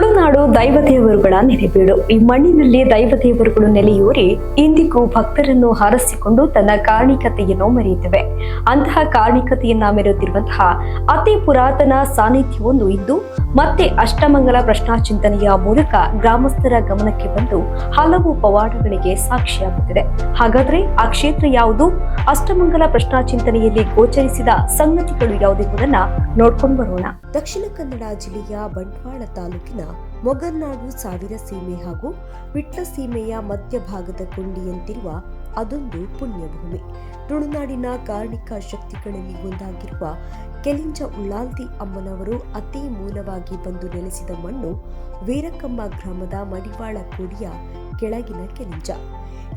ತುಳುನಾಡು ದೈವದೇವರುಗಳ ನೆಲೆಬೀಡು. ಈ ಮಣ್ಣಿನಲ್ಲಿ ದೈವದೇವರುಗಳು ನೆಲೆಯೂರಿ ಇಂದಿಗೂ ಭಕ್ತರನ್ನು ಹಾರಸಿಕೊಂಡು ತನ್ನ ಕಾರಣಿಕತೆಯನ್ನು ಮೆರೆಯುತ್ತವೆ. ಅಂತಹ ಕಾರಣಿಕತೆಯನ್ನ ಮೆರೆಯುತ್ತಿರುವಂತಹ ಅತಿ ಪುರಾತನ ಸಾನ್ನಿಧ್ಯವೊಂದು ಇದ್ದು ಮತ್ತೆ ಅಷ್ಟಮಂಗಲ ಪ್ರಶ್ನಾಚಿಂತನೆಯ ಮೂಲಕ ಗ್ರಾಮಸ್ಥರ ಗಮನಕ್ಕೆ ಬಂದು ಹಲವು ಪವಾಡಗಳಿಗೆ ಸಾಕ್ಷಿಯಾಗುತ್ತಿದೆ. ಹಾಗಾದ್ರೆ ಆ ಕ್ಷೇತ್ರ ಯಾವುದು? ಅಷ್ಟಮಂಗಲ ಪ್ರಶ್ನಾಚಿಂತನೆಯಲ್ಲಿ ಗೋಚರಿಸಿದ ಸಂಗತಿಗಳು ಯಾವುದೆಂಬುದನ್ನ ನೋಡ್ಕೊಂಡು ಬರೋಣ. ದಕ್ಷಿಣ ಕನ್ನಡ ಜಿಲ್ಲೆಯ ಬಂಟ್ವಾಳ ತಾಲೂಕಿನ ಮೊಗರ್ನಾಡು ಸಾವಿರ ಸೀಮೆ ಹಾಗೂ ವಿಟ್ಲ ಸೀಮೆಯ ಮಧ್ಯಭಾಗದ ಕೊಂಡಿಯಂತಿರುವ ಅದೊಂದು ಪುಣ್ಯಭೂಮಿ. ತುಳುನಾಡಿನ ಕಾರ್ಣಿಕ ಶಕ್ತಿಗಳಲ್ಲಿ ಒಂದಾಗಿರುವ ಕೆಲಿಂಜ ಉಳ್ಳಾಲ್ತಿ ಅಮ್ಮನವರು ಅತಿ ಮೂಲವಾಗಿ ಬಂದು ನೆಲೆಸಿದ ಮಣ್ಣು ವೀರಕಮ್ಮ ಗ್ರಾಮದ ಮಡಿವಾಳ ಕೋಡಿಯ ಕೆಳಗಿನ ಕೆಲಿಂಜ.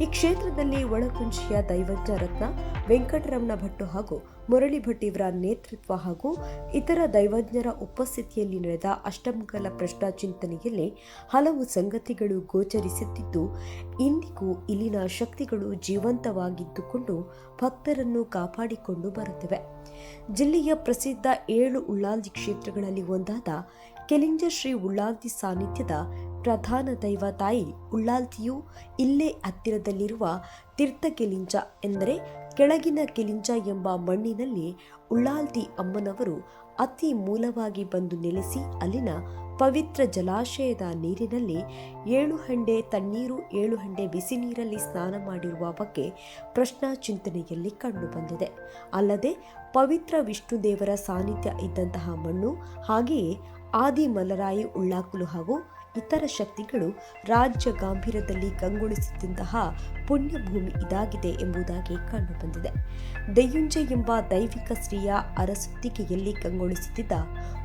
ಈ ಕ್ಷೇತ್ರದಲ್ಲಿ ಒಳಕುಂಚಿಯ ದೈವಜ್ಞ ರತ್ನ ವೆಂಕಟರಮಣ ಭಟ್ಟು ಹಾಗೂ ಮುರಳಿ ಭಟ್ ಇವರ ನೇತೃತ್ವ ಹಾಗೂ ಇತರ ದೈವಜ್ಞರ ಉಪಸ್ಥಿತಿಯಲ್ಲಿ ನಡೆದ ಅಷ್ಟಮಂಗಲ ಪ್ರಶ್ನಾಚಿಂತನೆಯಲ್ಲಿ ಹಲವು ಸಂಗತಿಗಳು ಗೋಚರಿಸುತ್ತಿದ್ದು ಇಂದಿಗೂ ಇಲ್ಲಿನ ಶಕ್ತಿಗಳು ಜೀವಂತವಾಗಿದ್ದುಕೊಂಡು ಭಕ್ತರನ್ನು ಕಾಪಾಡಿಕೊಂಡು ಬರುತ್ತಿವೆ. ಜಿಲ್ಲೆಯ ಪ್ರಸಿದ್ಧ 7 ಉಳ್ಳಾಲ್ತಿ ಕ್ಷೇತ್ರಗಳಲ್ಲಿ ಒಂದಾದ ಕೆಲಿಂಜ ಶ್ರೀ ಉಳ್ಳಾಲ್ತಿ ಸಾನ್ನಿಧ್ಯದ ಪ್ರಧಾನ ದೈವ ತಾಯಿ ಉಳ್ಳಾಲ್ತಿಯು ಇಲ್ಲೇ ಹತ್ತಿರದಲ್ಲಿರುವ ತೀರ್ಥ ಕೆಲಿಂಜ ಎಂದರೆ ಕೆಳಗಿನ ಕೆಲಿಂಜ ಎಂಬ ಮಣ್ಣಿನಲ್ಲಿ ಉಳ್ಳಾಲ್ತಿ ಅಮ್ಮನವರು ಅತಿ ಮೂಲವಾಗಿ ಬಂದು ನೆಲೆಸಿ ಅಲ್ಲಿನ ಪವಿತ್ರ ಜಲಾಶಯದ ನೀರಿನಲ್ಲಿ 7 ಹಂಡೆ ತಣ್ಣೀರು 7 ಹಂಡೆ ಬಿಸಿ ನೀರಲ್ಲಿ ಸ್ನಾನ ಮಾಡಿರುವ ಬಗ್ಗೆ ಪ್ರಶ್ನಾಚಿಂತನೆಯಲ್ಲಿ ಕಂಡುಬಂದಿದೆ. ಅಲ್ಲದೆ ಪವಿತ್ರ ವಿಷ್ಣು ದೇವರ ಸಾನ್ನಿಧ್ಯ ಇದ್ದಂತಹ ಮಣ್ಣು, ಹಾಗೆಯೇ ಆದಿ ಮಲರಾಯಿ ಉಳ್ಳಾಕುಲು ಹಾಗೂ ಇತರ ಶಕ್ತಿಗಳು ರಾಜ್ಯ ಗಾಂಭೀರ್ಯದಲ್ಲಿ ಕಂಗೊಳಿಸುತ್ತಿದ್ದಂತಹ ಪುಣ್ಯಭೂಮಿ ಇದಾಗಿದೆ ಎಂಬುದಾಗಿ ಕಂಡುಬಂದಿದೆ. ದೆಯ್ಯುಂಜೆ ಎಂಬ ದೈವಿಕ ಸ್ತ್ರೀಯ ಅರಸೊತ್ತಿಗೆಯಲ್ಲಿ ಕಂಗೊಳಿಸುತ್ತಿದ್ದ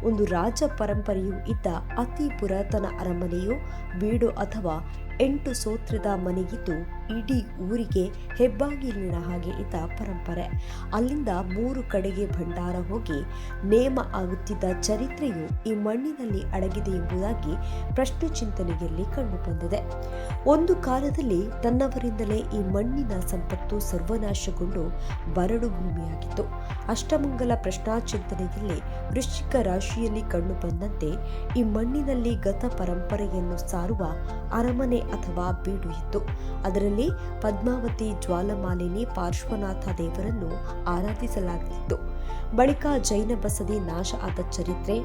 ಒಂದು ರಾಜ ಪರಂಪರೆಯೂ ಇದ್ದ ಅತಿ ಪುರಾತನ ಅರಮನೆಯು ಬೀಡು ಅಥವಾ 8 ಸೋತ್ರದ ಮನೆಗಿದ್ದು ಇಡೀ ಊರಿಗೆ ಹೆಬ್ಬಾಗಿಲಿನ ಹಾಗೆ ಇದ್ದ ಪರಂಪರೆ. ಅಲ್ಲಿಂದ 3 ಕಡೆಗೆ ಭಂಡಾರ ಹೋಗಿ ನೇಮ ಆಗುತ್ತಿದ್ದ ಚರಿತ್ರೆಯು ಈ ಮಣ್ಣಿನಲ್ಲಿ ಅಡಗಿದೆ ಎಂಬುದಾಗಿ ಪ್ರಶ್ನೆಚಿಂತನೆಯಲ್ಲಿ ಕಂಡುಬಂದಿದೆ. ಒಂದು ಕಾಲದಲ್ಲಿ ತನ್ನವರಿಂದಲೇ ಈ ಮಣ್ಣಿನ ಸಂಪತ್ತು ಸರ್ವನಾಶಗೊಂಡು ಬರಡು ಭೂಮಿಯಾಗಿತ್ತು. ಅಷ್ಟಮಂಗಲ ಪ್ರಶ್ನಾಚಿಂತನೆಯಲ್ಲಿ ವೃಶ್ಚಿಕ ರಾಶಿಯಲ್ಲಿ ಕಂಡುಬಂದಂತೆ ಈ ಮಣ್ಣಿನಲ್ಲಿ ಗತ ಪರಂಪರೆಯನ್ನು ಸಾರುವ ಅರಮನೆ ಅಥವಾ ಬೀಡು ಇತ್ತು. ಅದರಲ್ಲಿ ಪದ್ಮಾವತಿ, ಜ್ವಾಲಮಾಲಿನಿ, ಪಾರ್ಶ್ವನಾಥ ದೇವರನ್ನು ಆರಾಧಿಸಲಾಗುತ್ತಿತ್ತು. ಬಳಿಕ ಜೈನ ಬಸದಿ ನಾಶ ಆದ ಚರಿತ್ರೆ,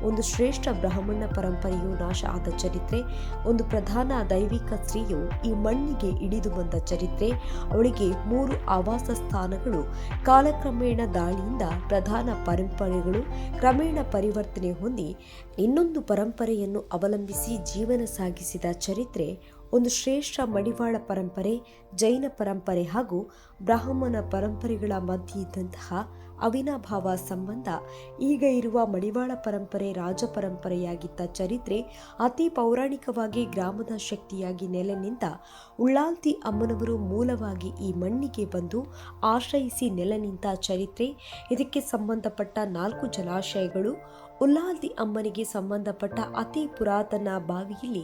ಒಂದು ಶ್ರೇಷ್ಠ ಬ್ರಾಹ್ಮಣ ಪರಂಪರೆಯು ನಾಶ ಆದ ಚರಿತ್ರೆ, ಒಂದು ಪ್ರಧಾನ ದೈವಿಕ ಸ್ತ್ರೀಯು ಈ ಮಣ್ಣಿಗೆ ಇಳಿದು ಬಂದ ಚರಿತ್ರೆ, ಅವಳಿಗೆ 3 ಆವಾಸ ಸ್ಥಾನಗಳು ಕಾಲಕ್ರಮೇಣ ದಾಳಿಯಿಂದ ಪ್ರಧಾನ ಪರಂಪರೆಗಳು ಕ್ರಮೇಣ ಪರಿವರ್ತನೆ ಹೊಂದಿ ಇನ್ನೊಂದು ಪರಂಪರೆಯನ್ನು ಅವಲಂಬಿಸಿ ಜೀವನ ಸಾಗಿಸಿದ ಚರಿತ್ರೆ, ಒಂದು ಶ್ರೇಷ್ಠ ಮಡಿವಾಳ ಪರಂಪರೆ, ಜೈನ ಪರಂಪರೆ ಹಾಗೂ ಬ್ರಾಹ್ಮಣ ಪರಂಪರೆಗಳ ಮಧ್ಯೆ ಇದ್ದಂತಹ ಅವಿನಾಭಾವ ಸಂಬಂಧ, ಈಗ ಇರುವ ಮಡಿವಾಳ ಪರಂಪರೆ ರಾಜ ಪರಂಪರೆಯಾಗಿದ್ದ ಚರಿತ್ರೆ, ಅತಿ ಪೌರಾಣಿಕವಾಗಿ ಗ್ರಾಮದ ಶಕ್ತಿಯಾಗಿ ನೆಲೆ ನಿಂತ ಉಳ್ಳಾಲ್ತಿ ಅಮ್ಮನವರು ಮೂಲವಾಗಿ ಈ ಮಣ್ಣಿಗೆ ಬಂದು ಆಶ್ರಯಿಸಿ ನೆಲೆ ನಿಂತ ಚರಿತ್ರೆ, ಇದಕ್ಕೆ ಸಂಬಂಧಪಟ್ಟ 4 ಜಲಾಶಯಗಳು, ಉಳ್ಳಾಲ್ತಿ ಅಮ್ಮನಿಗೆ ಸಂಬಂಧಪಟ್ಟ ಅತಿ ಪುರಾತನ ಬಾವಿಯಲ್ಲಿ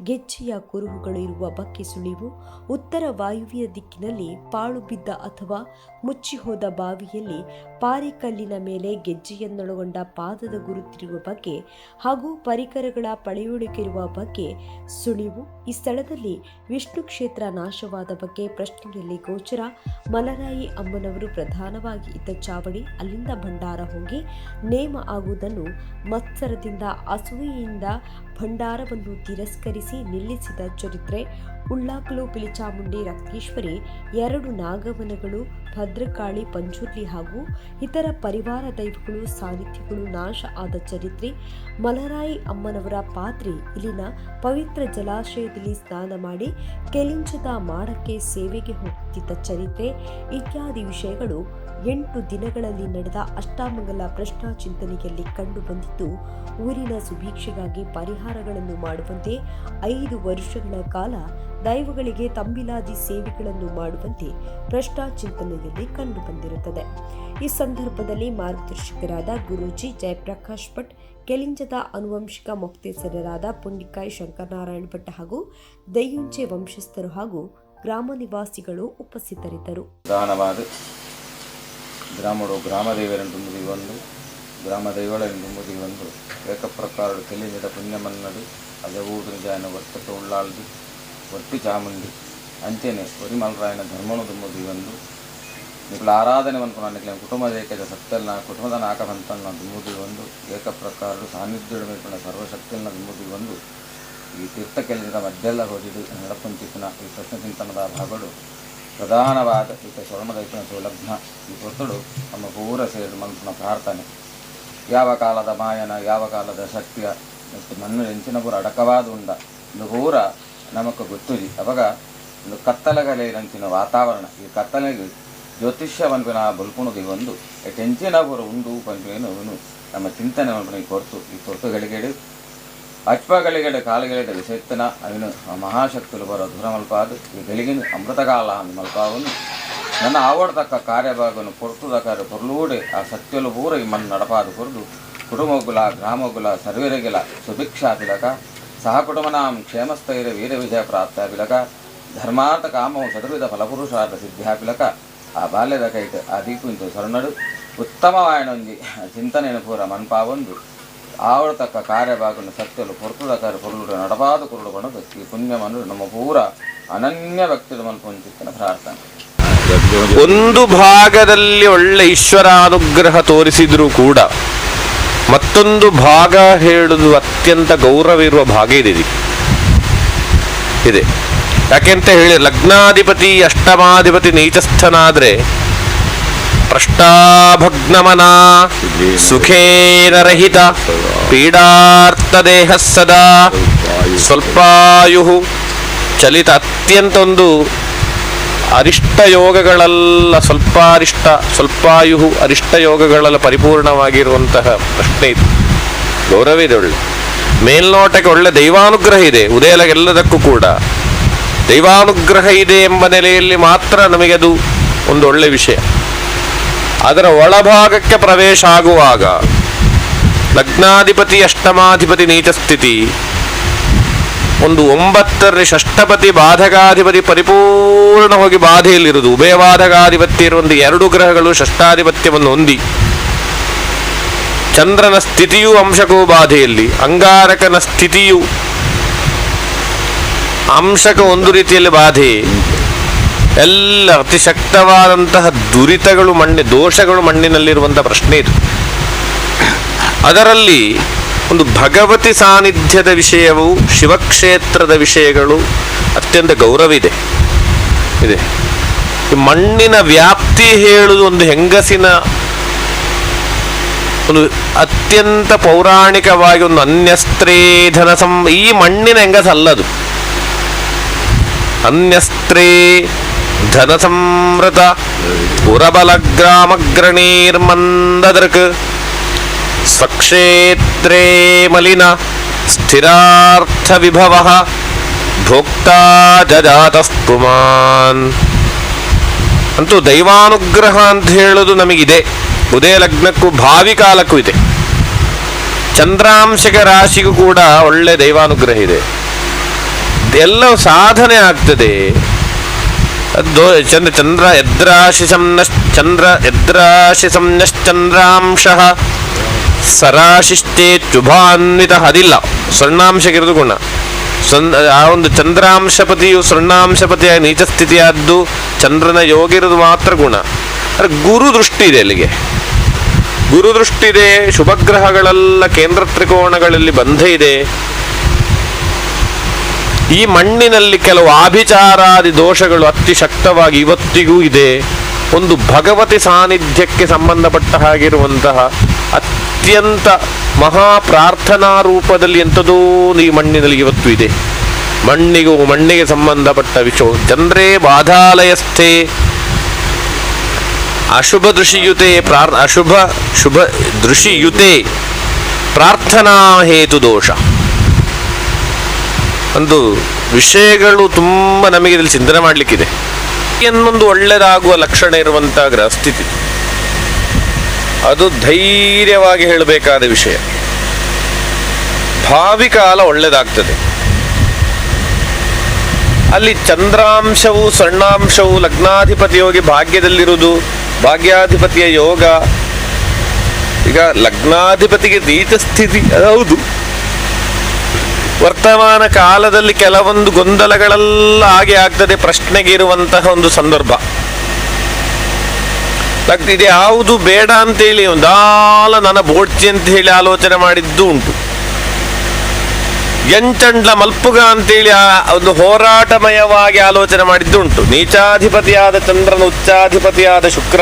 ಗೆಜ್ಜೆಯ ಕುರುಹುಗಳು ಇರುವ ಬಗ್ಗೆ ಸುಳಿವು, ಉತ್ತರ ವಾಯುವ್ಯ ದಿಕ್ಕಿನಲ್ಲಿ ಪಾಳು ಬಿದ್ದ ಅಥವಾ ಮುಚ್ಚಿಹೋದ ಬಾವಿಯಲ್ಲಿ ಪಾರಿಕಲ್ಲಿನ ಮೇಲೆ ಗೆಜ್ಜೆಯನ್ನೊಳಗೊಂಡ ಪಾದದ ಗುರುತಿರುವ ಬಗ್ಗೆ ಹಾಗೂ ಪರಿಕರಗಳ ಪಳೆಯುಳಿಕೆಯಿರುವ ಬಗ್ಗೆ ಸುಳಿವು, ಈ ಸ್ಥಳದಲ್ಲಿ ವಿಷ್ಣು ಕ್ಷೇತ್ರ ನಾಶವಾದ ಬಗ್ಗೆ ಪ್ರಶ್ನೆಯಲ್ಲಿ ಗೋಚರ, ಮಲರಾಯಿ ಅಮ್ಮನವರು ಪ್ರಧಾನವಾಗಿ ಇದ್ದ ಚಾವಡಿ, ಅಲ್ಲಿಂದ ಭಂಡಾರ ಹೋಗಿ ನೇಮ ಆಗುವುದನ್ನು ಮತ್ಸರದಿಂದ ಅಸೂಯೆಯಿಂದ ಭಂಡಾರವನ್ನು ತಿರಸ್ಕರಿಸಿ ನಿಲ್ಲಿಸಿದ ಚರಿತ್ರೆ, ಉಳ್ಳಾಕಲು, ಪಿಲಿಚಾಮುಂಡಿ, ರಕ್ತೇಶ್ವರಿ, 2 ನಾಗವನಗಳು, ಭದ್ರಕಾಳಿ, ಪಂಜುರ್ಲಿ ಹಾಗೂ ಇತರ ಪರಿವಾರ ದೈವಗಳು ಸಾನ್ನಿಧ್ಯಗಳು ನಾಶ ಆದ ಚರಿತ್ರೆ, ಮಲರಾಯಿ ಅಮ್ಮನವರ ಪಾತ್ರೆ ಇಲ್ಲಿನ ಪವಿತ್ರ ಜಲಾಶಯದಲ್ಲಿ ಸ್ನಾನ ಮಾಡಿ ಕೆಲಿಂಜದ ಮಾಡಕ್ಕೆ ಸೇವೆಗೆ ಹೋಗುತ್ತಿದ್ದ ಚರಿತ್ರೆ ಇತ್ಯಾದಿ ವಿಷಯಗಳು 8 ದಿನಗಳಲ್ಲಿ ನಡೆದ ಅಷ್ಟಮಂಗಲ ಪ್ರಶ್ನಾಚಿಂತನೆಯಲ್ಲಿ ಕಂಡುಬಂದಿದ್ದು, ಊರಿನ ಸುಭೀಕ್ಷೆಗಾಗಿ ಪರಿಹಾರಗಳನ್ನು ಮಾಡುವಂತೆ 5 ವರ್ಷಗಳ ಕಾಲ ದೈವಗಳಿಗೆ ತಂಬಿಲಾದಿ ಸೇವೆಗಳನ್ನು ಮಾಡುವಂತೆ ಪ್ರಶ್ನಾಚಿಂತನೆಯಲ್ಲಿ ಕಂಡುಬಂದಿರುತ್ತದೆ. ಈ ಸಂದರ್ಭದಲ್ಲಿ ಮಾರ್ಗದರ್ಶಕರಾದ ಗುರೂಜಿ ಜಯಪ್ರಕಾಶ್ ಭಟ್, ಕೆಲಿಂಜದ ಆನುವಂಶಿಕ ಮೊಕ್ತೇಸರರಾದ ಪುಂಡಿಕಾಯಿ ಶಂಕರನಾರಾಯಣ ಭಟ್ ಹಾಗೂ ದೆಯ್ಯುಂಜೆ ವಂಶಸ್ಥರು ಹಾಗೂ ಗ್ರಾಮ ನಿವಾಸಿಗಳು ಉಪಸ್ಥಿತರಿದ್ದರು. ಪ್ರಧಾನವಾದ ಗ್ರಾಮಡು ಗ್ರಾಮದೇವರಂಟು ಬಂದು ಗ್ರಾಮದೈವಳೆಂದು ಒಂದು ಏಕಪ್ರಕಾರಡು ತಿಳಿದ ಪುಣ್ಯಮನ್ನಡು ಅದವೂದು ನಿಜಾಯನ ವರ್ತಕ ಉಳ್ಳಾಳ್ದು ಒಟ್ಟು ಚಾಮುಂಡಿ ಅಂಚೆನೆ ಒರಿಮಲ್ರಾಯನ ಧರ್ಮನು ದುಮ್ಮದಿ ಒಂದು ನಿಖಲ ಆರಾಧನೆ ಅನ್ಕೊಂಡು ಕುಟುಂಬದ ಏಕದ ಸತ್ತಲ್ನ ಕುಟುಂಬದ ನಾಕವಂತನ ದುಮ್ಮದಿ ಒಂದು ಏಕಪ್ರಕಾರಡು ಸಾನ್ನಿಧ್ಯ ಮೇಲ್ಕೊಂಡ ಸರ್ವಶಕ್ತಿಯನ್ನ ದುಮ್ಮದಿ ಒಂದು ಈ ತೀರ್ಥ ಕೆಲಸದ ಮಧ್ಯೆಲ್ಲ ಹೋದಿಡು ನಡಪಂಚಿತನ ಈ ಪ್ರಶ್ನ ಚಿಂತನದ ಭಾಗಗಳು ಪ್ರಧಾನವಾದ ಈತ ಸ್ವರ್ಣದೈತನ ಸೌಲಭ್ಯ ಈ ಹೊತ್ತಡು ನಮ್ಮ ಪೂರ ಸೇರಿ ಮನಸ್ಸಿನ ಪ್ರಾರ್ಥನೆ ಯಾವ ಕಾಲದ ಮಾಯನ ಯಾವ ಕಾಲದ ಶಕ್ತಿಯ ಮತ್ತು ಮಣ್ಣು ಎಂಚಿನ ಪೂರ ಅಡಕವಾದ ಉಂಡ ಇದು ಪೂರ ನಮಕ್ಕೆ ಗೊತ್ತುಜಿ ಅವಾಗ ಒಂದು ಕತ್ತಲಗಲೆಯಂಚಿನ ವಾತಾವರಣ ಈ ಕತ್ತಲೆಗೆ ಜ್ಯೋತಿಷ್ಯ ಪಂಪಿನ ಬಲ್ಪುಣದಿ ಒಂದು ಟೆಂಚಿನ ಪೂರ ಉಂಡು ಪಂಪಿನ ನಮ್ಮ ಚಿಂತನೆ ಪಂಪಿನ ಈ ಕೊರತುಗಳಿಗೆಡು ಅಚ್ಪಗಳಿಗೆಡೆ ಕಾಲುಗಳಿಗೆಡೆ ವಿಷಯತ್ತನ ಅವನು ಮಹಾಶಕ್తులు ಬರೋ ದೂರ ಮಲ್ಪಾದು ಈ ಬೆಳಗಿನ ಅಮೃತಕಾಲ ಅಂದು ಮಲ್ಪಾವನ್ನು ನನ್ನ ಆವಡ್ತಕ್ಕ ಕಾರ್ಯಭಾಗವನ್ನು ಪೊರ್ತುದಕಾರ ಪೊರ್ಲೂಡೆ ಆ ಸತ್ಯಲು ಪೂರ ಈ ಮಣ್ಣು ನಡಪಾದು ಕೊರದು ಕುಟುಂಬಗುಲ ಗ್ರಾಮಗುಲ ಸರ್ವೇರೆಗೆಲ ಸುಭಿಕ್ಷಾ ಬಿಲಕ ಸಹಕುಟುಂಬನಾಂ ಕ್ಷೇಮಸ್ಥೈರ್ಯ ವೀರ ವಿಜಯ ಪ್ರಾಪ್ತಾಬಿಲಕ ಧರ್ಮಾರ್ಥ ಕಾಮವು ಚತುರ್ವಿಧ ಫಲಪುರುಷಾರ್ಥ ಸಿದ್ಧಾಬಿಲಕ ಆ ಬಾಲ್ಯದ ಕೈಟ್ ಆ ದೀಪುಂಚು ಸೊರನಡು ಉತ್ತಮವಾಯನೊಂದಿ ಚಿಂತನೆಯನ್ನು ಪೂರ ಮನ್ಪಾವೊಂದು ಆವಡ್ತಕ್ಕ ಕಾರ್ಯಭಾಗವನ್ನು ಸತ್ಯಲು ಪೊರ್ತುದಕಾರ ಪೊರ್ಲುಡು ನಡಪಾದು ಕುರುಡು ಕೊಣದು ಈ ಪುಣ್ಯವನ್ನು ನಮ್ಮ ಪೂರ ಅನನ್ಯ ಭಕ್ತಿದ ಮನ್ಪುಂಚಿತ್ತಿನ ಪ್ರಾರ್ಥನೆ. ಒಂದು ಭಾಗದಲ್ಲಿ ಒಳ್ಳೆ ಈಶ್ವರಾನುಗ್ರಹ ತೋರಿಸಿದ್ರೂ ಕೂಡ ಮತ್ತೊಂದು ಭಾಗ ಹೇಳುವುದು ಅತ್ಯಂತ ಗೌರವಿರುವ ಭಾಗ ಇದೆ. ಯಾಕೆಂತ ಹೇಳಿ ಲಗ್ನಾಧಿಪತಿ ಅಷ್ಟಮಾಧಿಪತಿ ನೀಚಸ್ಥನಾದ್ರೆ ಪ್ರಷ್ಟಾಭಗ್ನಮನ ಸುಖೇನ ರಹಿತ ಪೀಡಾರ್ಥ ದೇಹ ಸದಾ ಸ್ವಲ್ಪಾಯು ಚಲಿತ ಅತ್ಯಂತ ಒಂದು ಅರಿಷ್ಟ ಯೋಗಗಳೆಲ್ಲ ಸ್ವಲ್ಪಾಯು ಅರಿಷ್ಟ ಯೋಗಗಳೆಲ್ಲ ಪರಿಪೂರ್ಣವಾಗಿರುವಂತಹ ಪ್ರಶ್ನೆ ಇದು. ಗೌರವ ಇದೆ, ಒಳ್ಳೆ ಮೇಲ್ನೋಟಕ್ಕೆ ಒಳ್ಳೆ ದೈವಾನುಗ್ರಹ ಇದೆ. ಉದಯಲಗೆಲ್ಲದಕ್ಕೂ ಕೂಡ ದೈವಾನುಗ್ರಹ ಇದೆ ಎಂಬ ನೆಲೆಯಲ್ಲಿ ಮಾತ್ರ ನಮಗೆ ಅದು ಒಂದು ಒಳ್ಳೆ ವಿಷಯ. ಅದರ ಒಳಭಾಗಕ್ಕೆ ಪ್ರವೇಶ ಆಗುವಾಗ ಲಗ್ನಾಧಿಪತಿ ಅಷ್ಟಮಾಧಿಪತಿ ನೀಚ ಸ್ಥಿತಿ, ಒಂದು 9ರಲ್ಲಿ ಷಷ್ಠಪತಿ ಬಾಧಕಾಧಿಪತಿ ಪರಿಪೂರ್ಣ ಹೋಗಿ ಬಾಧೆಯಲ್ಲಿರುವುದು. ಉಭಯಬಾಧಕಾಧಿಪತ್ಯ ಇರುವಂಥ 2 ಗ್ರಹಗಳು ಷಷ್ಠಾಧಿಪತ್ಯವನ್ನು ಹೊಂದಿ ಚಂದ್ರನ ಸ್ಥಿತಿಯು ಅಂಶಕವು ಬಾಧೆಯಲ್ಲಿ, ಅಂಗಾರಕನ ಸ್ಥಿತಿಯು ಅಂಶಕ ಒಂದು ರೀತಿಯಲ್ಲಿ ಬಾಧೆ, ಎಲ್ಲ ಅತಿಶಕ್ತವಾದಂತಹ ದುರಿತಗಳು ದೋಷಗಳು ಮಣ್ಣಿನಲ್ಲಿರುವಂಥ ಪ್ರಶ್ನೆ ಇದು. ಅದರಲ್ಲಿ ಒಂದು ಭಗವತಿ ಸಾನ್ನಿಧ್ಯದ ವಿಷಯವು, ಶಿವಕ್ಷೇತ್ರದ ವಿಷಯಗಳು ಅತ್ಯಂತ ಗೌರವಿದೆ ಇದೆ. ಮಣ್ಣಿನ ವ್ಯಾಪ್ತಿ ಹೇಳುವುದು ಒಂದು ಹೆಂಗಸಿನ ಒಂದು ಅತ್ಯಂತ ಪೌರಾಣಿಕವಾಗಿ ಒಂದು ಅನ್ಯಸ್ತ್ರೇ ಈ ಮಣ್ಣಿನ ಹೆಂಗಸಲ್ಲದು. ಅನ್ಯಸ್ತ್ರೇ ಧನ ಸಂವೃತ ಪುರಬಲ ಗ್ರಾಮಗ್ರಣೀರ್ಮಂದದೃಕ್ ಸ್ವಕ್ಷೇತ್ರೇ ಮಲಿನ ಸ್ಥಿರಾರ್ಥ ವಿಭವ ಭೋಕ್ತಾ ಜಜಾತಸ್ಪುಮಾನ್. ಅಂತೂ ದೈವಾನುಗ್ರಹ ಅಂತ ಹೇಳೋದು ನಮಗಿದೆ. ಉದಯ ಲಗ್ನಕ್ಕೂ ಭಾವಿ ಕಾಲಕ್ಕೂ ಇದೆ. ಚಂದ್ರಾಂಶಕ ರಾಶಿಗೂ ಕೂಡ ಒಳ್ಳೆ ದೈವಾನುಗ್ರಹ ಇದೆ. ಎಲ್ಲವೂ ಸಾಧನೆ ಆಗ್ತದೆ. ಚಂದ್ರ ಯದ್ರಾಶಿ ಸಂನಶ್ಚಂದ್ರಾಂಶಃ ಸರಾಶಿಶ್ಚೇತ್ಯುಭಾನ್ವಿತ. ಅದಿಲ್ಲ, ಸ್ವರ್ಣಾಂಶಗಿರೋದು ಗುಣ. ಆ ಒಂದು ಚಂದ್ರಾಂಶಪತಿಯು ಸ್ವರ್ಣಾಂಶಪತಿಯ ನೀಚ ಸ್ಥಿತಿಯಾದ್ದು ಚಂದ್ರನ ಯೋಗಿರೋದು ಮಾತ್ರ ಗುಣ. ಗುರು ದೃಷ್ಟಿ ಇದೆ, ಅಲ್ಲಿಗೆ ಗುರು ದೃಷ್ಟಿ ಇದೆ. ಶುಭಗ್ರಹಗಳೆಲ್ಲ ಕೇಂದ್ರ ತ್ರಿಕೋಣಗಳಲ್ಲಿ ಬಂಧ ಇದೆ. ಈ ಮಣ್ಣಿನಲ್ಲಿ ಕೆಲವು ಆಭಿಚಾರಾದಿ ದೋಷಗಳು ಅತಿ ಶಕ್ತವಾಗಿ ಇವತ್ತಿಗೂ ಇದೆ. ಒಂದು ಭಗವತಿ ಸಾನ್ನಿಧ್ಯಕ್ಕೆ ಸಂಬಂಧಪಟ್ಟ ಹಾಗಿರುವಂತಹ ಅತ್ಯಂತ ಮಹಾಪ್ರಾರ್ಥನಾ ರೂಪದಲ್ಲಿ ಎಂಥದೋ ಈ ಮಣ್ಣಿನಲ್ಲಿ ಇವತ್ತು ಇದೆ. ಮಣ್ಣಿಗೆ ಸಂಬಂಧಪಟ್ಟ ವಿಷಯ. ಚಂದ್ರೇ ಬಾಧಾಲಯಸ್ಥೆ ಅಶುಭ ದೃಶಿಯುತೆ ಶುಭ ದೃಶಿಯುತೆ ಪ್ರಾರ್ಥನಾ ಹೇತು ದೋಷ. ಒಂದು ವಿಷಯಗಳು ತುಂಬ ನಮಗೆ ಇದರಲ್ಲಿ ಚಿಂತನೆ ಮಾಡಲಿಕ್ಕಿದೆ. ಇನ್ನೊಂದು ಒಳ್ಳೆಯದಾಗುವ ಲಕ್ಷಣ ಇರುವಂತಹ ಗ್ರಹಸ್ಥಿತಿ, ಅದು ಧೈರ್ಯವಾಗಿ ಹೇಳಬೇಕಾದ ವಿಷಯ. ಭಾವಿ ಕಾಲ ಒಳ್ಳೆಯದಾಗ್ತದೆ. ಅಲ್ಲಿ ಚಂದ್ರಾಂಶವು ಸ್ವರ್ಣಾಂಶವು ಲಗ್ನಾಧಿಪತಿ ಹೋಗಿ ಭಾಗ್ಯದಲ್ಲಿರುವುದು, ಭಾಗ್ಯಾಧಿಪತಿಯ ಯೋಗ ಈಗ ಲಗ್ನಾಧಿಪತಿಗೆ ನೀಚ ಸ್ಥಿತಿ ಹೌದು. ವರ್ತಮಾನ ಕಾಲದಲ್ಲಿ ಕೆಲವೊಂದು ಗೊಂದಲಗಳೆಲ್ಲ ಹಾಗೆ ಆಗ್ತದೆ, ಪ್ರಶ್ನೆಗೆ ಇರುವಂತಹ ಒಂದು ಸಂದರ್ಭ. ಇದು ಯಾವುದು ಬೇಡ ಅಂತೇಳಿ ಒಂದಾಲ ನನ್ನ ಬೋಡ್ಚಿ ಅಂತ ಹೇಳಿ ಆಲೋಚನೆ ಮಾಡಿದ್ದು ಉಂಟು. ಎಂಚಂಡ್ಲ ಮಲ್ಪುಗ ಅಂತೇಳಿ ಒಂದು ಹೋರಾಟಮಯವಾಗಿ ಆಲೋಚನೆ ಮಾಡಿದ್ದು ಉಂಟು. ನೀಚಾಧಿಪತಿಯಾದ ಚಂದ್ರನ ಉಚ್ಚಾಧಿಪತಿಯಾದ ಶುಕ್ರ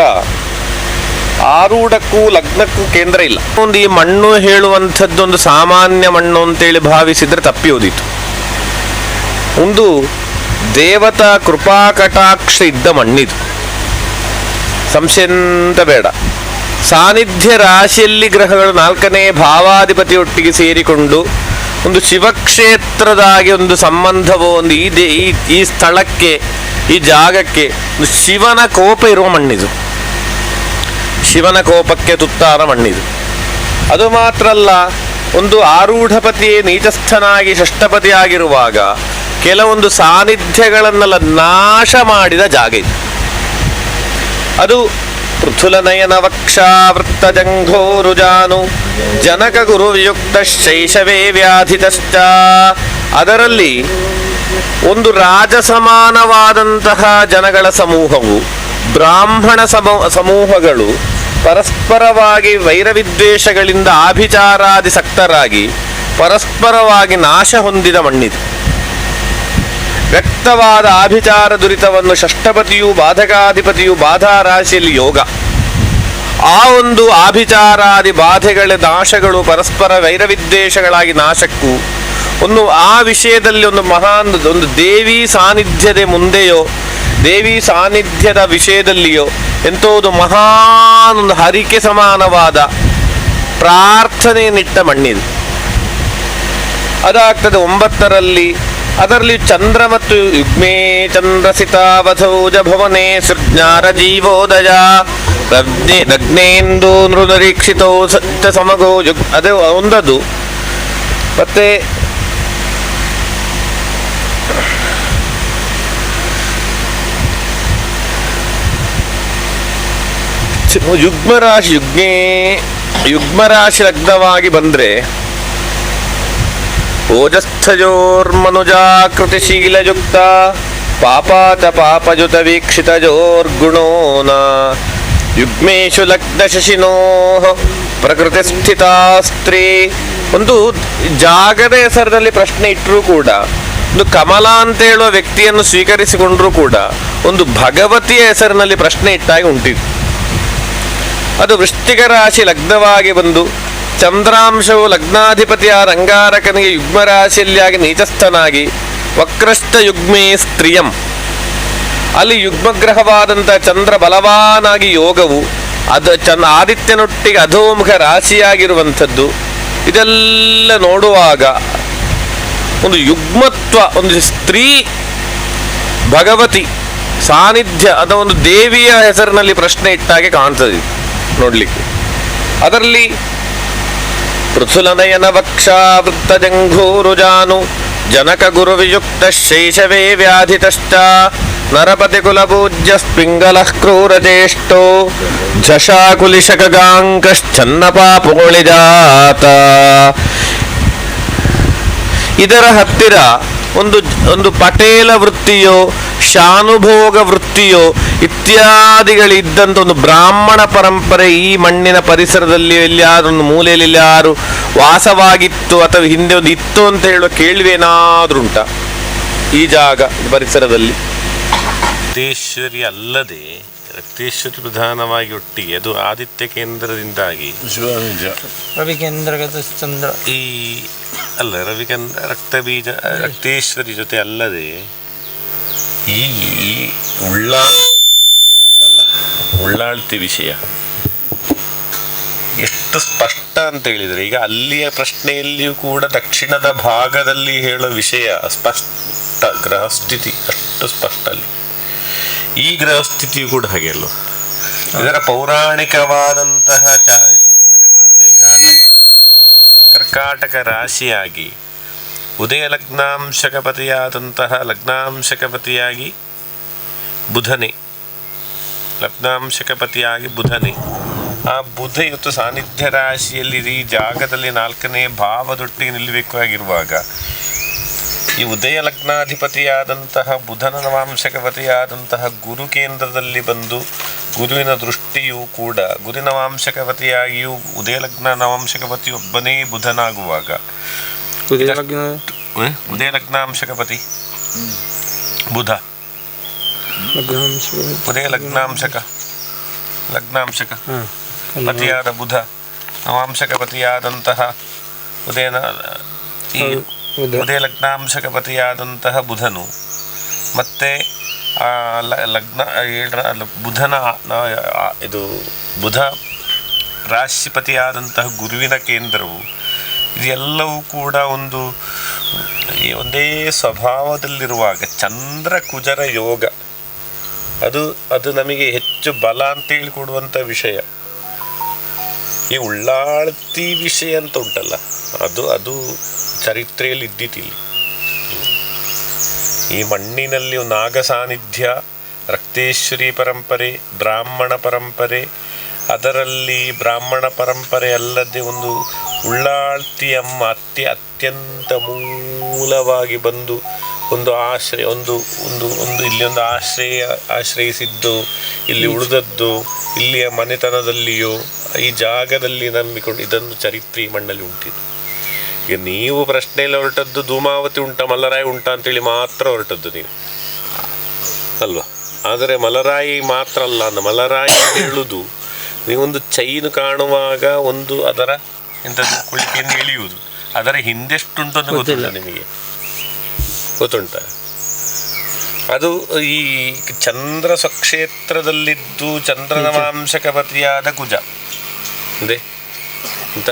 ಆರೂಢಕ್ಕೂ ಲಗ್ನಕ್ಕೂ ಕೇಂದ್ರ ಇಲ್ಲ. ಒಂದು ಈ ಮಣ್ಣು ಹೇಳುವಂಥದ್ದು ಒಂದು ಸಾಮಾನ್ಯ ಮಣ್ಣು ಅಂತೇಳಿ ಭಾವಿಸಿದ್ರೆ ತಪ್ಪಿ ಹೋದಿತ್ತು. ಒಂದು ದೇವತಾ ಕೃಪಾ ಕಟಾಕ್ಷ ಇದ್ದ ಮಣ್ಣಿದು, ಸಂಶಯ ಎಂತ ಬೇಡ. ಸಾನ್ನಿಧ್ಯ ರಾಶಿಯಲ್ಲಿ ಗ್ರಹಗಳು 4ನೇ ಭಾವಾಧಿಪತಿಯೊಟ್ಟಿಗೆ ಸೇರಿಕೊಂಡು ಒಂದು ಶಿವಕ್ಷೇತ್ರದಾಗಿ ಒಂದು ಸಂಬಂಧವೋ ಒಂದು ಈ ಸ್ಥಳಕ್ಕೆ, ಈ ಜಾಗಕ್ಕೆ ಒಂದು ಶಿವನ ಕೋಪ ಇರುವ ಮಣ್ಣಿದು, ಶಿವನ ಕೋಪಕ್ಕೆ ತುತ್ತಾದ ಮಣ್ಣಿದು. ಅದು ಮಾತ್ರ ಅಲ್ಲ, ಒಂದು ಆರೂಢಪತಿಯೇ ನೀಚಸ್ಥನಾಗಿ ಷಷ್ಠಪತಿ ಆಗಿರುವಾಗ ಕೆಲವೊಂದು ಸಾನ್ನಿಧ್ಯಗಳನ್ನೆಲ್ಲ ನಾಶ ಮಾಡಿದ ಜಾಗ ಇದು. ಅದು ಪೃಥುಲನಯನ ವಕ್ಷಾವೃತ್ತ ಜಂಘೋರುಜಾನು ಜನಕ ಗುರು ವಿಯುಕ್ತ ಶೈಶವೇ ವ್ಯಾಧಿತಶ್ಚ. ಅದರಲ್ಲಿ ಒಂದು ರಾಜಸಮಾನವಾದಂತಹ ಜನಗಳ ಸಮೂಹವು, ಬ್ರಾಹ್ಮಣ ಸಮೂಹಗಳು ಪರಸ್ಪರವಾಗಿ ವೈರವಿದ್ವೇಷಗಳಿಂದ ಆಭಿಚಾರಾದಿಸಕ್ತರಾಗಿ ಪರಸ್ಪರವಾಗಿ ನಾಶ ಹೊಂದಿದ ಮಣ್ಣಿದು. ವ್ಯಕ್ತವಾದ ಆಭಿಚಾರ ದುರಿತವನ್ನು ಷಷ್ಠಪತಿಯು ಬಾಧಕಾಧಿಪತಿಯು ಬಾಧಾ ರಾಶಿಯಲ್ಲಿ ಯೋಗ. ಆ ಒಂದು ಆಭಿಚಾರಾದಿ ಬಾಧೆಗಳ ನಾಶಗಳು ಪರಸ್ಪರ ವೈರವಿದ್ವೇಷಗಳಾಗಿ ನಾಶಕ್ಕೂ ಒಂದು ಆ ವಿಷಯದಲ್ಲಿ ಒಂದು ದೇವಿ ಸಾನ್ನಿಧ್ಯದ ಮುಂದೆಯೋ ದೇವಿ ಸಾನ್ನಿಧ್ಯದ ವಿಷಯದಲ್ಲಿಯೋ ಎಂಥೋದು ಮಹಾನ್ ಒಂದು ಹರಿಕೆ ಸಮಾನವಾದ ಪ್ರಾರ್ಥನೆಯನ್ನಿಟ್ಟ ಮಣ್ಣಿದು. ಅದಾಗ್ತದೆ 9ರಲ್ಲಿ. ಅದರಲ್ಲಿ ಚಂದ್ರ ಮತ್ತು ಯುಗ್ಮೇ ಚಂದ್ರಸಿತಾವಧೌಜ ಭವನೆ ಸೃಜ್ಞಾರ ಜೀವೋದಯ ಲಗ್ನೇಂದು ನೃನಿರೀಕ್ಷಿತೋ ಸತ್ಯ ಸಮಗೋ ಅದೇ ಒಂದದು. ಮತ್ತೆ ಯುಗ್ಮರಾಶಿ ಲಗ್ನವಾಗಿ ಬಂದ್ರೆ ಓಜಸ್ಥಜೋರ್ಮನುಜಾಕೃತಿಶೀಲಯುಕ್ತ ಪಾಪಾಚ ಪಾಪಜುತ ವೀಕ್ಷಿತಜೋರ್ಗುಣೋನ ಯುಗ್ಮೇಶು ಲಗ್ನ ಶಶಿನೋ ಪ್ರಕೃತಿ ಸ್ಥಿತಾ ಸ್ತ್ರೀ. ಒಂದು ಜಾಗದ ಹೆಸರಿನಲ್ಲಿ ಪ್ರಶ್ನೆ ಇಟ್ಟರೂ ಕೂಡ, ಒಂದು ಕಮಲ ಅಂತ ಹೇಳುವ ವ್ಯಕ್ತಿಯನ್ನು ಸ್ವೀಕರಿಸಿಕೊಂಡ್ರೂ ಕೂಡ ಒಂದು ಭಗವತಿಯ ಹೆಸರಿನಲ್ಲಿ ಪ್ರಶ್ನೆ ಇಟ್ಟಾಗಿ ಉಂಟಿತ್ತು. ಅದು ವೃಶ್ಚಿಕ ರಾಶಿ ಲಗ್ನವಾಗಿ ಬಂದು ಚಂದ್ರಾಂಶವು ಲಗ್ನಾಧಿಪತಿಯಾದ ಅಂಗಾರಕನಿಗೆ ಯುಗ್ಮ ರಾಶಿಯಲ್ಲಿಯಾಗಿ ನೀಚಸ್ಥನಾಗಿ ವಕ್ರಶ್ಚ ಯುಗ್ಮೇ ಸ್ತ್ರೀಯಂ. ಅಲ್ಲಿ ಯುಗ್ಮಗ್ರಹವಾದಂಥ ಚಂದ್ರ ಬಲವಾನಾಗಿ ಯೋಗವು ಆದಿತ್ಯನೊಟ್ಟಿಗೆ ಅಧೋಮುಖ ರಾಶಿಯಾಗಿರುವಂಥದ್ದು. ಇದೆಲ್ಲ ನೋಡುವಾಗ ಒಂದು ಯುಗ್ಮತ್ವ, ಒಂದು ಸ್ತ್ರೀ ಭಗವತಿ ಸಾನ್ನಿಧ್ಯ ಅಥವಾ ಒಂದು ದೇವಿಯ ಹೆಸರಿನಲ್ಲಿ ಪ್ರಶ್ನೆ ಇಟ್ಟಾಗೆ ಕಾಣ್ತದೆ ನೋಡ್ಲಿಕ್ಕೆ. ಅದರಲ್ಲಿ ಪೃಥುಲನಯನ ವಕ್ಷಾವೃತ್ತ ಜಂಘೂರುಜಾನು ಜನಕ ಗುರು ವಿಯುಕ್ತ ಶೈಶವೇ ವ್ಯಾಧಿತಶ್ಚ ನರಪತಿ ಕುಲಪೂಜ್ಯ ಸ್ಪಿಂಗಲ ಕ್ರೂರಚೇಷ್ಟೋ ಝಷಾಕುಲಿಶಕಾಂಕಶ್ಚನ್ನ ಪಾಪೋಳಿಜಾತ. ಇದರ ಹತ್ತಿರ ಒಂದು ಪಟೇಲ ವೃತ್ತಿಯೋ ಶಾನುಭೋಗ ವೃತ್ತಿಯೋ ಇತ್ಯಾದಿಗಳಿದ್ದಂಥ ಒಂದು ಬ್ರಾಹ್ಮಣ ಪರಂಪರೆ ಈ ಮಣ್ಣಿನ ಪರಿಸರದಲ್ಲಿ ಎಲ್ಲಿಯಾದ್ರೂ ಒಂದು ಮೂಲೆಯಲ್ಲಿ ಯಾರು ವಾಸವಾಗಿತ್ತು ಅಥವಾ ಹಿಂದೆ ಒಂದು ಇತ್ತು ಅಂತ ಹೇಳುವ ಕೇಳ್ವೇನಾದ್ರೂ ಉಂಟಾ ಈ ಜಾಗ ಪರಿಸರದಲ್ಲಿ? ರಕ್ತೇಶ್ವರಿ ಅಲ್ಲದೆ ರಕ್ತೇಶ್ವರಿ ಪ್ರಧಾನವಾಗಿ ಒಟ್ಟಿಗೆ ಅದು ಆದಿತ್ಯ ಕೇಂದ್ರದಿಂದಾಗಿ ರವಿ ಕೇಂದ್ರಗತ ಚಂದ್ರ ಈ ಅಲ್ಲ ರವಿಕೇಂದ್ರ ರಕ್ತಬೀಜ ರಕ್ತೇಶ್ವರಿ ಜೊತೆ ಅಲ್ಲದೆ ಈ ಉಳ್ಳಾಳ್ತಿ ವಿಷಯ ಎಷ್ಟು ಸ್ಪಷ್ಟ ಅಂತ ಹೇಳಿದರೆ, ಈಗ ಅಲ್ಲಿಯ ಪ್ರಶ್ನೆಯಲ್ಲಿಯೂ ಕೂಡ ದಕ್ಷಿಣದ ಭಾಗದಲ್ಲಿ ಹೇಳೋ ವಿಷಯ ಸ್ಪಷ್ಟ, ಗ್ರಹಸ್ಥಿತಿ ಅಷ್ಟು ಸ್ಪಷ್ಟ. ಅಲ್ಲಿ ಈ ಗ್ರಹಸ್ಥಿತಿಯು ಕೂಡ ಹಾಗೆ ಅಲ್ವ. ಇದರ ಪೌರಾಣಿಕವಾದಂತಹ ಚಿಂತನೆ ಮಾಡಬೇಕಾದ ರಾಶಿ ಕರ್ಕಾಟಕ ರಾಶಿಯಾಗಿ ಉದಯ ಲಗ್ನಾಂಶಕಪತಿಯಾದಂತಹ ಲಗ್ನಾಂಶಕಪತಿಯಾಗಿ ಬುಧನೇ ಆ ಬುಧ ಇವತ್ತು ಸಾನ್ನಿಧ್ಯ ರಾಶಿಯಲ್ಲಿ ಈ ಜಾಗದಲ್ಲಿ 4ನೇ ಭಾವದೊಟ್ಟಿಗೆ ನಿಲ್ಲಬೇಕಾಗಿರುವಾಗ ಈ ಉದಯ ಲಗ್ನಾಧಿಪತಿಯಾದಂತಹ ಬುಧನ ನವಾಂಶಕಪತಿಯಾದಂತಹ ಗುರು ಕೇಂದ್ರದಲ್ಲಿ ಬಂದು ಗುರುವಿನ ದೃಷ್ಟಿಯೂ ಕೂಡ ಗುರು ನವಾಂಶಕಪತಿಯಾಗಿಯೂ ಉದಯ ಲಗ್ನ ನವಾಂಶಕಪತಿಯೊಬ್ಬನೇ ಬುಧನಾಗುವಾಗ ಉದಯ ಲಗ್ನಾಂಶಕಪತಿ ಬುಧ ಉದಯ ಲಗ್ನಾಂಶಕ ಪತಿಯಾದ ಬುಧ ನವಾಂಶಕಪತಿಯಾದಂತಹ ಉದಯ ಲಗ್ನಾಂಶಕಪತಿಯಾದಂತಹ ಬುಧನು ಮತ್ತೆ ಲಗ್ನ ಬುಧನ ಇದು ಬುಧ ರಾಶಿಪತಿಯಾದಂತಹ ಗುರುವಿನ ಕೇಂದ್ರವು ಇದೆಲ್ಲವೂ ಕೂಡ ಒಂದೇ ಸ್ವಭಾವದಲ್ಲಿರುವಾಗ ಚಂದ್ರ ಕುಜರ ಯೋಗ ಅದು ನಮಗೆ ಹೆಚ್ಚು ಬಲ ಅಂತೇಳಿ ಕೊಡುವಂಥ ವಿಷಯ. ಈ ಉಳ್ಳಾಳ್ತಿ ವಿಷಯ ಅಂತ ಉಂಟಲ್ಲ, ಅದು ಚರಿತ್ರೆಯಲ್ಲಿ ಇದ್ದಿತ್ತಿಲ್ಲ. ಈ ಮಣ್ಣಿನಲ್ಲಿ ನಾಗ ಸಾನ್ನಿಧ್ಯ, ರಕ್ತೇಶ್ವರಿ ಪರಂಪರೆ, ಬ್ರಾಹ್ಮಣ ಪರಂಪರೆ, ಅದರಲ್ಲಿ ಬ್ರಾಹ್ಮಣ ಪರಂಪರೆ ಅಲ್ಲದೆ ಒಂದು ಉಳ್ಳಾಳ್ತಿಯಮ್ಮ ಅತ್ಯಂತ ಮೂಲವಾಗಿ ಬಂದು ಒಂದು ಆಶ್ರಯ ಇಲ್ಲಿ ಒಂದು ಆಶ್ರಯಿಸಿದ್ದು, ಇಲ್ಲಿ ಉಳಿದದ್ದು, ಇಲ್ಲಿಯ ಮನೆತನದಲ್ಲಿಯೋ ಈ ಜಾಗದಲ್ಲಿ ನಂಬಿಕೊಂಡು ಇದೊಂದು ಚರಿತ್ರೆ ಈ ಮಣ್ಣಲ್ಲಿ ಉಂಟಿದ್ದು. ಈಗ ನೀವು ಪ್ರಶ್ನೆಯಲ್ಲಿ ಹೊರಟದ್ದು ಧೂಮಾವತಿ ಉಂಟಾ ಮಲ್ಲರಾಯಿ ಉಂಟಾ ಅಂತೇಳಿ ಮಾತ್ರ ಹೊರಟದ್ದು ನೀವು ಅಲ್ವಾ. ಆದರೆ ಮಲರಾಯಿ ಮಾತ್ರ ಅಲ್ಲ, ಮಲರಾಯಿ ಹೇಳುವುದು ನೀವೊಂದು ಚೈನು ಕಾಣುವಾಗ ಒಂದು ಅದರ ಎಂಥದ್ದು ಕುಳಿಕೆಯನ್ನು ಎಳೆಯುವುದು, ಅದರ ಹಿಂದೆಷ್ಟುಂಟು ಅಂತ ಗೊತ್ತಿಲ್ಲ ನಿಮಗೆ, ಗೊತ್ತುಂಟ? ಅದು ಈ ಚಂದ್ರ ಸ್ವಕ್ಷೇತ್ರದಲ್ಲಿದ್ದು ಚಂದ್ರನವಾಂಶಕಪತಿಯಾದ ಕುಜ ಅದೇ ಅಂತ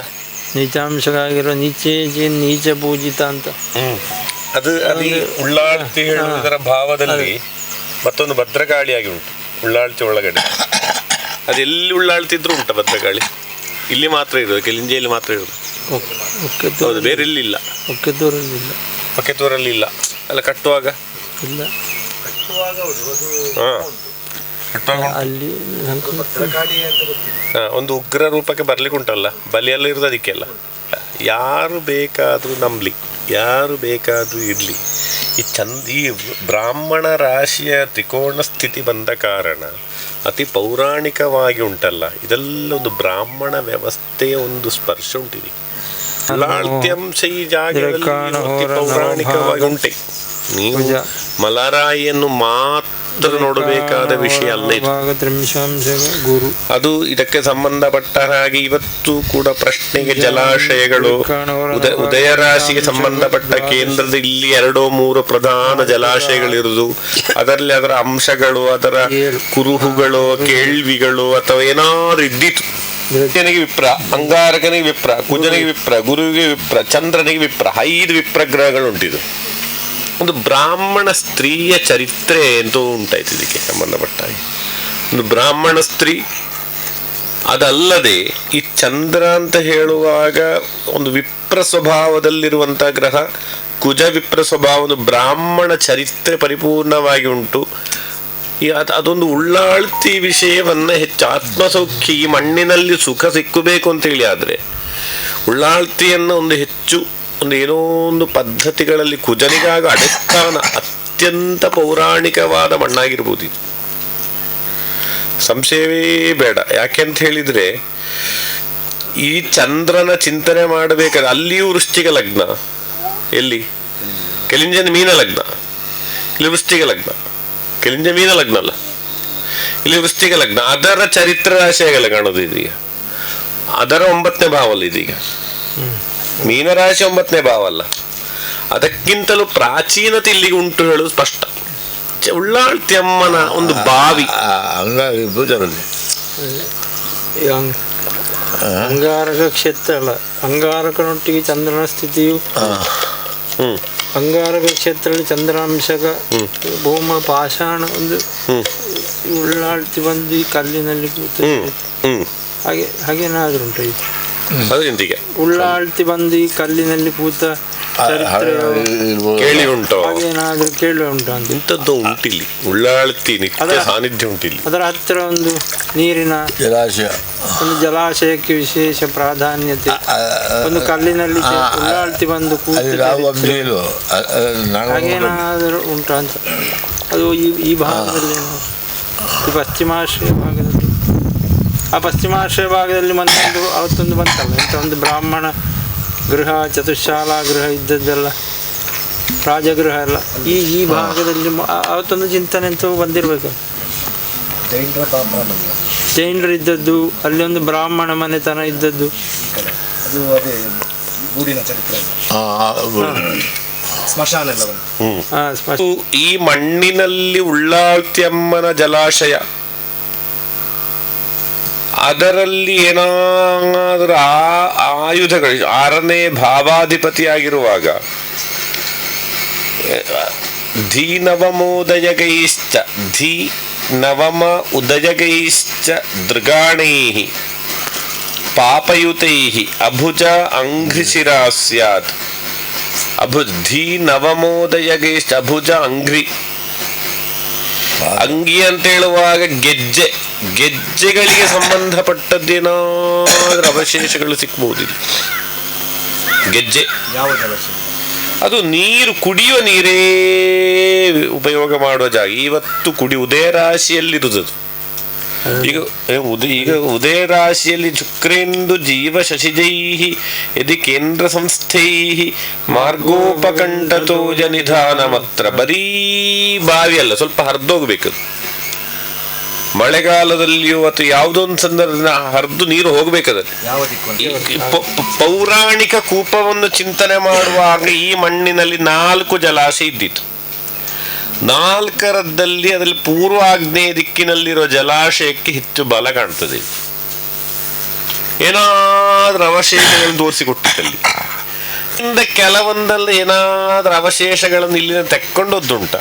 ನೀಚಾಂಶವಾಗಿರೋ ನೀಚ ಪೂಜಿತ ಅಂತ ಅದು ಉಳ್ಳಾಳ್ತಿ ಹೇಳುವುದರ ಭಾವದಲ್ಲಿ ಮತ್ತೊಂದು ಭದ್ರಕಾಳಿಯಾಗಿ ಉಂಟು ಉಳ್ಳಾಳ್ತಿ ಒಳಗಡೆ. ಅದೆಲ್ಲಿ ಉಳ್ಳಾಳ್ತಿದ್ರು ಉಂಟ ಭದ್ರಕಾಳಿ, ಇಲ್ಲಿ ಮಾತ್ರ ಇರೋದು, ಕೆಲಿಂಜೆಯಲ್ಲಿ ಮಾತ್ರ ಇರೋದು, ಹೌದು, ಬೇರೆ ಇಲ್ಲಿಲ್ಲ. ಒಕೆತೂರಲ್ಲಿ ಇಲ್ಲ ಅಲ್ಲ, ಕಟ್ಟುವಾಗ ಇಲ್ಲ, ಒಂದು ಉಗ್ರ ರೂಪಕ್ಕೆ ಬರ್ಲಿಕ್ಕೆ ಉಂಟಲ್ಲ, ಬಲಿಯೆಲ್ಲ ಇರೋದು ಅದಕ್ಕೆಲ್ಲ. ಯಾರು ಬೇಕಾದರೂ ನಂಬಲಿ, ಯಾರು ಬೇಕಾದರೂ ಇರಲಿ, ಈ ಬ್ರಾಹ್ಮಣ ರಾಶಿಯ ತ್ರಿಕೋಣ ಸ್ಥಿತಿ ಬಂದ ಕಾರಣ ಅತಿ ಪೌರಾಣಿಕವಾಗಿ ಉಂಟಲ್ಲ, ಇದೆಲ್ಲ ಒಂದು ಬ್ರಾಹ್ಮಣ ವ್ಯವಸ್ಥೆಯ ಒಂದು ಸ್ಪರ್ಶ ಉಂಟಿದೆ. ಅಂಶ ಈ ಜಾಗದಲ್ಲಿ ಅತಿ ಪೌರಾಣಿಕವಾಗಿ ಉಂಟೆ. ನೀವು ಮಲರಾಯಿಯನ್ನು ಮಾತ್ರ ನೋಡಬೇಕಾದ ವಿಷಯ ಅಲ್ಲ ಇದು. ಅದು ಇದಕ್ಕೆ ಸಂಬಂಧಪಟ್ಟ ಹಾಗೆ ಇವತ್ತು ಕೂಡ ಪ್ರಶ್ನೆಗೆ ಜಲಾಶಯಗಳು, ಉದಯ ರಾಶಿಗೆ ಸಂಬಂಧಪಟ್ಟ ಕೇಂದ್ರದ ಇಲ್ಲಿ 2-3 ಪ್ರಧಾನ ಜಲಾಶಯಗಳಿರುವುದು, ಅದರಲ್ಲಿ ಅದರ ಅಂಶಗಳು, ಅದರ ಕುರುಹುಗಳು, ಕೇಳ್ವಿಗಳು ಅಥವಾ ಏನಾದ್ರು ಇದ್ದಿತ್ತು. ಸೂರ್ಯನಿಗೆ ವಿಪ್ರ, ಅಂಗಾರಕನಿಗೆ ವಿಪ್ರ, ಕುಜನಿಗೆ ವಿಪ್ರ, ಗುರುವಿಗೆ ವಿಪ್ರ, ಚಂದ್ರನಿಗೆ ವಿಪ್ರ, 5 ವಿಪ್ರ ಗ್ರಹಗಳುಂಟಿದು. ಒಂದು ಬ್ರಾಹ್ಮಣ ಸ್ತ್ರೀಯ ಚರಿತ್ರೆ ಎಂತೂ ಉಂಟಾಯ್ತು ಇದಕ್ಕೆ ಸಂಬಂಧಪಟ್ಟ ಒಂದು ಬ್ರಾಹ್ಮಣ ಸ್ತ್ರೀ. ಅದಲ್ಲದೆ ಈ ಚಂದ್ರ ಅಂತ ಹೇಳುವಾಗ ಒಂದು ವಿಪ್ರ ಸ್ವಭಾವದಲ್ಲಿರುವಂತಹ ಗ್ರಹ, ಕುಜ ವಿಪ್ರ ಸ್ವಭಾವ, ಒಂದು ಬ್ರಾಹ್ಮಣ ಚರಿತ್ರೆ ಪರಿಪೂರ್ಣವಾಗಿ ಉಂಟು. ಅದೊಂದು ಉಳ್ಳಾಳ್ತಿ ವಿಷಯವನ್ನ ಹೆಚ್ಚು ಆತ್ಮಸೌಖ್ಯ, ಈ ಮಣ್ಣಿನಲ್ಲಿ ಸುಖ ಸಿಕ್ಕಬೇಕು ಅಂತೇಳಿ ಆದ್ರೆ ಉಳ್ಳಾಳ್ತಿಯನ್ನು ಹೆಚ್ಚು ಏನೋ ಒಂದು ಪದ್ಧತಿಗಳಲ್ಲಿ ಕುಜನಿಗಾಗ ಅಡೆಸ್ಥಾನ, ಅತ್ಯಂತ ಪೌರಾಣಿಕವಾದ ಮಣ್ಣಾಗಿರ್ಬೋದು ಇದು, ಸಂಶಯವೇ ಬೇಡ. ಯಾಕೆಂತ ಹೇಳಿದ್ರೆ ಈ ಚಂದ್ರನ ಚಿಂತನೆ ಮಾಡಬೇಕಾದ್ರೆ ಅಲ್ಲಿಯೂ ವೃಶ್ಚಿಕ ಲಗ್ನ, ಎಲ್ಲಿ ಕೆಲಿಂಜನ ಮೀನ ಲಗ್ನ, ಇಲ್ಲಿ ವೃಶ್ಚಿಕ ಲಗ್ನ, ಕೆಲಿಂಜ ಮೀನ ಲಗ್ನ ಅಲ್ಲ, ಇಲ್ಲಿ ವೃಶ್ಚಿಕ ಲಗ್ನ. ಅದರ ಚರಿತ್ರ ರಾಶಿಯಾಗಲ್ಲ ಕಾಣೋದು ಇದೀಗ, ಅದರ 9ನೇ ಭಾವ ಅಲ್ಲ ಇದೀಗ. ಮೀನರಾಶಿ 9ನೇ ಭಾವ ಅಲ್ಲ, ಅದಕ್ಕಿಂತಲೂ ಪ್ರಾಚೀನತೆ ಇಲ್ಲಿಗೆ ಉಂಟು ಹೇಳುದು ಸ್ಪಷ್ಟ. ಉಳ್ಳಾಳ್ತಿ ಅಮ್ಮನ ಒಂದು ಬಾವಿ ಅಂಗಾರಕ ಕ್ಷೇತ್ರ ಅಲ್ಲ, ಅಂಗಾರಕನೊಟ್ಟಿಗೆ ಚಂದ್ರನ ಸ್ಥಿತಿಯು, ಅಂಗಾರಕ ಕ್ಷೇತ್ರದಲ್ಲಿ ಚಂದ್ರಾಂಶಕ ಭೂಮ ಪಾಷಾಣ ಒಂದು ಉಳ್ಳಾಳ್ತಿ ಬಂದು ಕಲ್ಲಿನಲ್ಲಿ ಕೂತು ಹಾಗೇನಾದ್ರೂ ಉಂಟು. ಅದರಿಂದಿಗೆ ಉಳ್ಳಾಳ್ತಿ ಬಂದು ಕಲ್ಲಿನಲ್ಲಿ ಕೂತ ಕೇಳಿ ಉಂಟು, ಹಾಗೇನಾದ್ರೂ ಕೇಳಿ ಉಂಟು ಅಂತ. ಇಂಥದ್ದು ಉಂಟಿಲ್ಲಿ, ಉಳ್ಳಾಳ್ತಿ ನಿತ್ಯ ಸಾನ್ನಿಧ್ಯ ಉಂಟಿಲ್ಲಿ. ಅದರ ಹತ್ತಿರ ಒಂದು ನೀರಿನ ಜಲಾಶಯ, ಒಂದು ಜಲಾಶಯಕ್ಕೆ ವಿಶೇಷ ಪ್ರಾಧಾನ್ಯತೆ. ಒಂದು ಕಲ್ಲಿನಲ್ಲಿ ಉಳ್ಳಾಳ್ತಿ ಬಂದು ಹಾಗೇನಾದರೂ ಉಂಟು ಅಂತ. ಅದು ಈ ಭಾಗದಲ್ಲಿ, ಈ ಪಶ್ಚಿಮಾಶ್ರಯ ಭಾಗದಲ್ಲಿ, ಆ ಪಶ್ಚಿಮಾಶ್ರಯ ಭಾಗದಲ್ಲಿ ಅವತ್ತೊಂದು ಬಂತಲ್ಲ, ಇಂಥ ಒಂದು ಬ್ರಾಹ್ಮಣ ಗೃಹ, ಚತುಶಾಲಾ ಗೃಹ ಇದ್ದದ್ದೆಲ್ಲ, ರಾಜಗೃಹ ಎಲ್ಲ ಈ ಭಾಗದಲ್ಲಿ ಅವತ್ತೊಂದು ಚಿಂತನೆ ಅಂತೂ ಬಂದಿರಬೇಕು. ಜೈನರು ಇದ್ದದ್ದು, ಅಲ್ಲಿ ಒಂದು ಬ್ರಾಹ್ಮಣ ಮನೆತನ ಇದ್ದದ್ದು. ಈ ಮಣ್ಣಿನಲ್ಲಿ ಉಳ್ಳಾಳ್ತಿಯಮ್ಮನ ಜಲಾಶಯ, ಅದರಲ್ಲಿ ಏನಾದರೂ ಆಯುಧಗಳು, 6ನೇ ಭಾವಾಧಿಪತಿಯಾಗಿರುವಾಗ ಧೀ ನವಮೋದಯಗೈಶ್ಚ ಧೀ ನವಮ ಉದಯಗೈಶ್ಚ ದೃಗಾಣೈಃ ಪಾಪಯುತೈಃ ಅಭುಜ ಅಂಘ್ರಿಶಿರಾ ಸ್ಯಾತ್. ಧೀ ನವಮೋದಯಗೈಶ್ಚ ಅಭುಜ ಅಂಘ್ರಿ, ಅಂಗಿ ಅಂತ ಹೇಳುವಾಗ ಗೆಜ್ಜೆಗಳಿಗೆ ಸಂಬಂಧಪಟ್ಟದ್ದೇನಾದ್ರೂ ಅವಶೇಷಗಳು ಸಿಕ್ಬಹುದಿಲ್ಲ. ಗೆಜ್ಜೆ ಅದು ನೀರು, ಕುಡಿಯುವ ನೀರೇ ಉಪಯೋಗ ಮಾಡುವ ಜಾಗ. ಇವತ್ತು ಉದಯ ರಾಶಿಯಲ್ಲಿರುವುದು. ಈಗ ಉದಯ ರಾಶಿಯಲ್ಲಿ ಶುಕ್ರೇಂದು ಜೀವ ಶಶಿಜೈಃ ಯದಿ ಕೇಂದ್ರ ಸಂಸ್ಥೈಃ ಮಾರ್ಗೋಪಕಂಠತೋಜ ನಿಧಾನಮತ್ರ. ಬರೀ ಬಾವಿ ಅಲ್ಲ, ಸ್ವಲ್ಪ ಹರಿದೋಗ್ಬೇಕು. ಮಳೆಗಾಲದಲ್ಲಿಯೂ ಅಥವಾ ಯಾವುದೊಂದು ಸಂದರ್ಭ ಹರಿದು ನೀರು ಹೋಗ್ಬೇಕಾದ್ರೆ. ಪೌರಾಣಿಕ ಕೂಪವನ್ನು ಚಿಂತನೆ ಮಾಡುವಾಗ ಈ ಮಣ್ಣಿನಲ್ಲಿ 4 ಜಲಾಶಯ ಇದ್ದಿತ್ತು. 4ರದ್ದಲ್ಲಿ ಅದರಲ್ಲಿ ಪೂರ್ವ ಆಗ್ನೇಯ ದಿಕ್ಕಿನಲ್ಲಿರೋ ಜಲಾಶಯಕ್ಕೆ ಹೆಚ್ಚು ಬಲ ಕಾಣ್ತದೆ. ಏನಾದ್ರೂ ಅವಶೇಷಗಳನ್ನು ತೋರಿಸಿಕೊಟ್ಟಿದ್ದಲ್ಲಿ ಕೆಲವೊಂದಲ್ಲ ಏನಾದ್ರೂ ಅವಶೇಷಗಳನ್ನು ಇಲ್ಲಿನ ತೆಕ್ಕೊಂಡದ್ದುಂಟ.